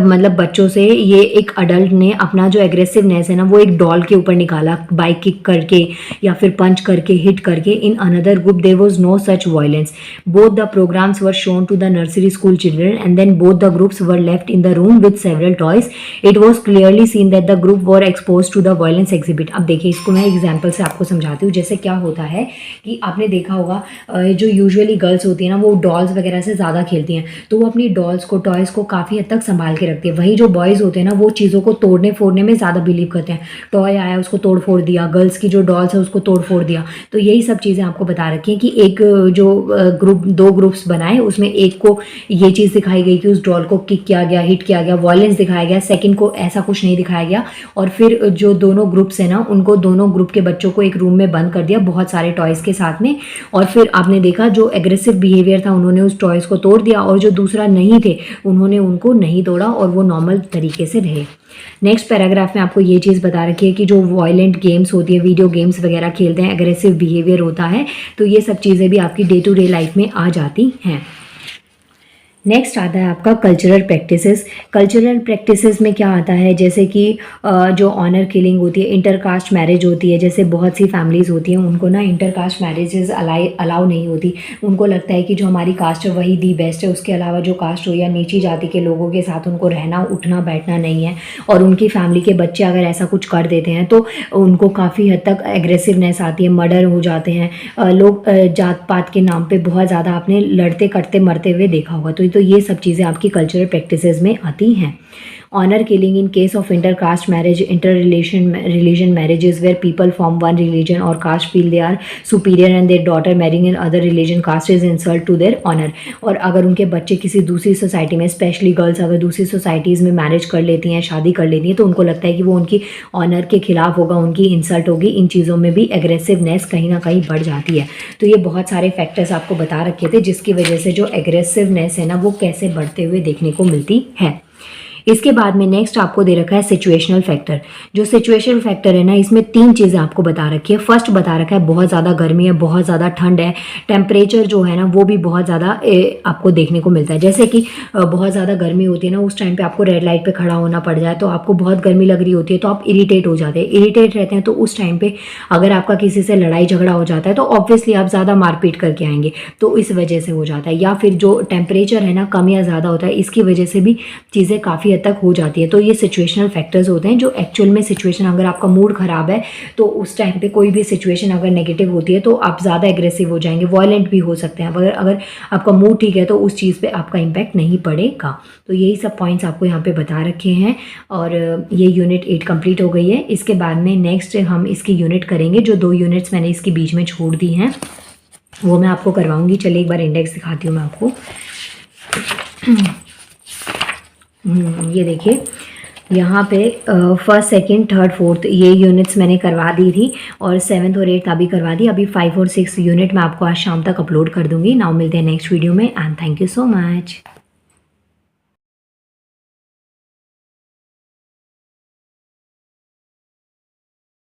मतलब बच्चों से ये एक अडल्ट ने अपना जो एग्रेसिवनेस है ना वो एक डॉल के ऊपर निकाला, बाय किक करके या फिर पंच करके, हिट करके। In another group there was no such violence. Both the programmes were shown to the nursery school children and then both the groups were left in the room with several toys. It was clearly seen that the group were exposed to the violence exhibit. अब देखिए, इसको मैं example से आपको समझाती हूँ। जैसे क्या होता है कि आपने देखा होगा जो यूजुअली गर्ल्स होती है ना वो डॉल्स वगैरह से ज़्यादा खेलती हैं, तो वो अपनी डॉल्स को, टॉयज़ को काफ़ी हद तक संभाल के रखती है। वही जो बॉयज़ होते हैं ना वो चीज़ों को तोड़ने फोड़ने में ज़्यादा बिलीव करते हैं। टॉय आया उसको तोड़ फोड़ दिया, गर्ल्स की जो डॉल्स है उसको तोड़ फोड़ दिया। तो यही सब चीज़ें आपको बता रखी हैं कि एक जो ग्रुप, दो ग्रुप्स बनाए, उसमें एक को ये चीज़ दिखाई गई कि उस डॉल को किक किया गया, हिट किया गया, वायलेंस दिखाया गया। सेकंड को ऐसा कुछ नहीं दिखाया गया। और फिर जो दोनों ग्रुप्स हैं ना उनको, दोनों ग्रुप के बच्चों को एक रूम में बंद कर दिया बहुत सारे टॉयज़ के साथ में। और फिर आपने देखा जो एग्रेसिव बिहेवियर था उन्होंने उस टॉयज़ को तोड़ दिया और जो दूसरा नहीं थे उन्होंने उनको नहीं तोड़ा और वो नॉर्मल तरीके से रहे। नेक्स्ट पैराग्राफ में आपको ये चीज़ बता रखी है कि जो वायलेंट गेम्स होती है, वीडियो गेम्स वगैरह खेलते हैं, एग्रेसिव बिहेवियर होता है, तो ये सब चीज़ें भी आपकी डे टू डे लाइफ में आ जाती हैं। नेक्स्ट आता है आपका कल्चरल प्रैक्टिसेस। कल्चरल प्रैक्टिसेस में क्या आता है, जैसे कि जो ऑनर किलिंग होती है, इंटरकास्ट मैरिज होती है। जैसे बहुत सी फैमिलीज़ होती हैं उनको ना इंटरकास्ट मैरिजेस अलाउ नहीं होती। उनको लगता है कि जो हमारी कास्ट है वही दी बेस्ट है, उसके अलावा जो कास्ट हो या नीची जाति के लोगों के साथ उनको रहना उठना बैठना नहीं है। और उनकी फैमिली के बच्चे अगर ऐसा कुछ कर देते हैं तो उनको काफ़ी हद तक एग्रेसिवनेस आती है, मर्डर हो जाते हैं। लोग जात पात के नाम पर बहुत ज़्यादा आपने लड़ते कटते मरते हुए देखा होगा। तो ये सब चीज़ें आपकी कल्चरल प्रैक्टिसेस में आती हैं। Honour killing in case of intercaste marriage, inter religion marriages where people from one religion और caste feel they are superior and their daughter marrying in other religion caste is insult to their honour. और अगर उनके बच्चे किसी दूसरी society में, specially girls अगर दूसरी सोसाइटीज़ में मैरिज कर लेती हैं, शादी कर लेती हैं, तो उनको लगता है कि वो उनकी ऑनर के खिलाफ होगा, उनकी इंसल्ट होगी। इन चीज़ों में भी एग्रेसिवनेस कहीं ना कहीं बढ़ जाती है। तो ये बहुत सारे फैक्टर्स आपको बता रखे थे जिसकी वजह से जो एग्रेसिवनेस है ना वो कैसे बढ़ते हुए देखने को मिलती है। इसके बाद में नेक्स्ट आपको दे रखा है सिचुएशनल फैक्टर। जो सिचुएशनल फैक्टर है ना, इसमें 3 चीज़ें आपको बता रखी है। फर्स्ट बता रखा है बहुत ज़्यादा गर्मी है, बहुत ज़्यादा ठंड है, टेम्परेचर जो है ना वो भी बहुत ज़्यादा आपको देखने को मिलता है। जैसे कि बहुत ज़्यादा गर्मी होती है ना, उस टाइम पे आपको रेड लाइट पे खड़ा होना पड़ जाए तो आपको बहुत गर्मी लग रही होती है, तो आप इरिटेट हो जाते हैं। इरिटेट रहते हैं तो उस टाइम पे अगर आपका किसी से लड़ाई झगड़ा हो जाता है तो ऑब्वियसली आप ज़्यादा मारपीट करके आएंगे, तो इस वजह से हो जाता है। या फिर जो टेम्परेचर है ना कम या ज़्यादा होता है, इसकी वजह से भी चीज़ें काफ़ी हद तक हो जाती है। तो ये सिचुएशनल फैक्टर्स होते हैं जो एक्चुअल में सिचुएशन, अगर आपका मूड ख़राब है तो उस टाइम पे कोई भी सिचुएशन अगर नेगेटिव होती है तो आप ज़्यादा एग्रेसिव हो जाएंगे, वॉयलेंट भी हो सकते हैं। अगर आपका मूड ठीक है तो उस चीज़ पे आपका इम्पैक्ट नहीं पड़ेगा। तो यही सब पॉइंट्स आपको यहाँ पे बता रखे हैं। और ये यूनिट 8 कंप्लीट हो गई है। इसके बाद में नेक्स्ट हम इसकी यूनिट करेंगे। जो 2 यूनिट्स मैंने इसके बीच में छोड़ दी हैं वो मैं आपको करवाऊँगी। चलिए एक बार इंडेक्स दिखाती हूँ मैं आपको। ये देखिए यहाँ पे फर्स्ट, सेकंड, थर्ड, फोर्थ ये यूनिट्स मैंने करवा दी थी और 7th और 8th अभी करवा दी। अभी 5 और 6 यूनिट मैं आपको आज शाम तक अपलोड कर दूँगी। नाउ मिलते हैं नेक्स्ट वीडियो में and thank you so much.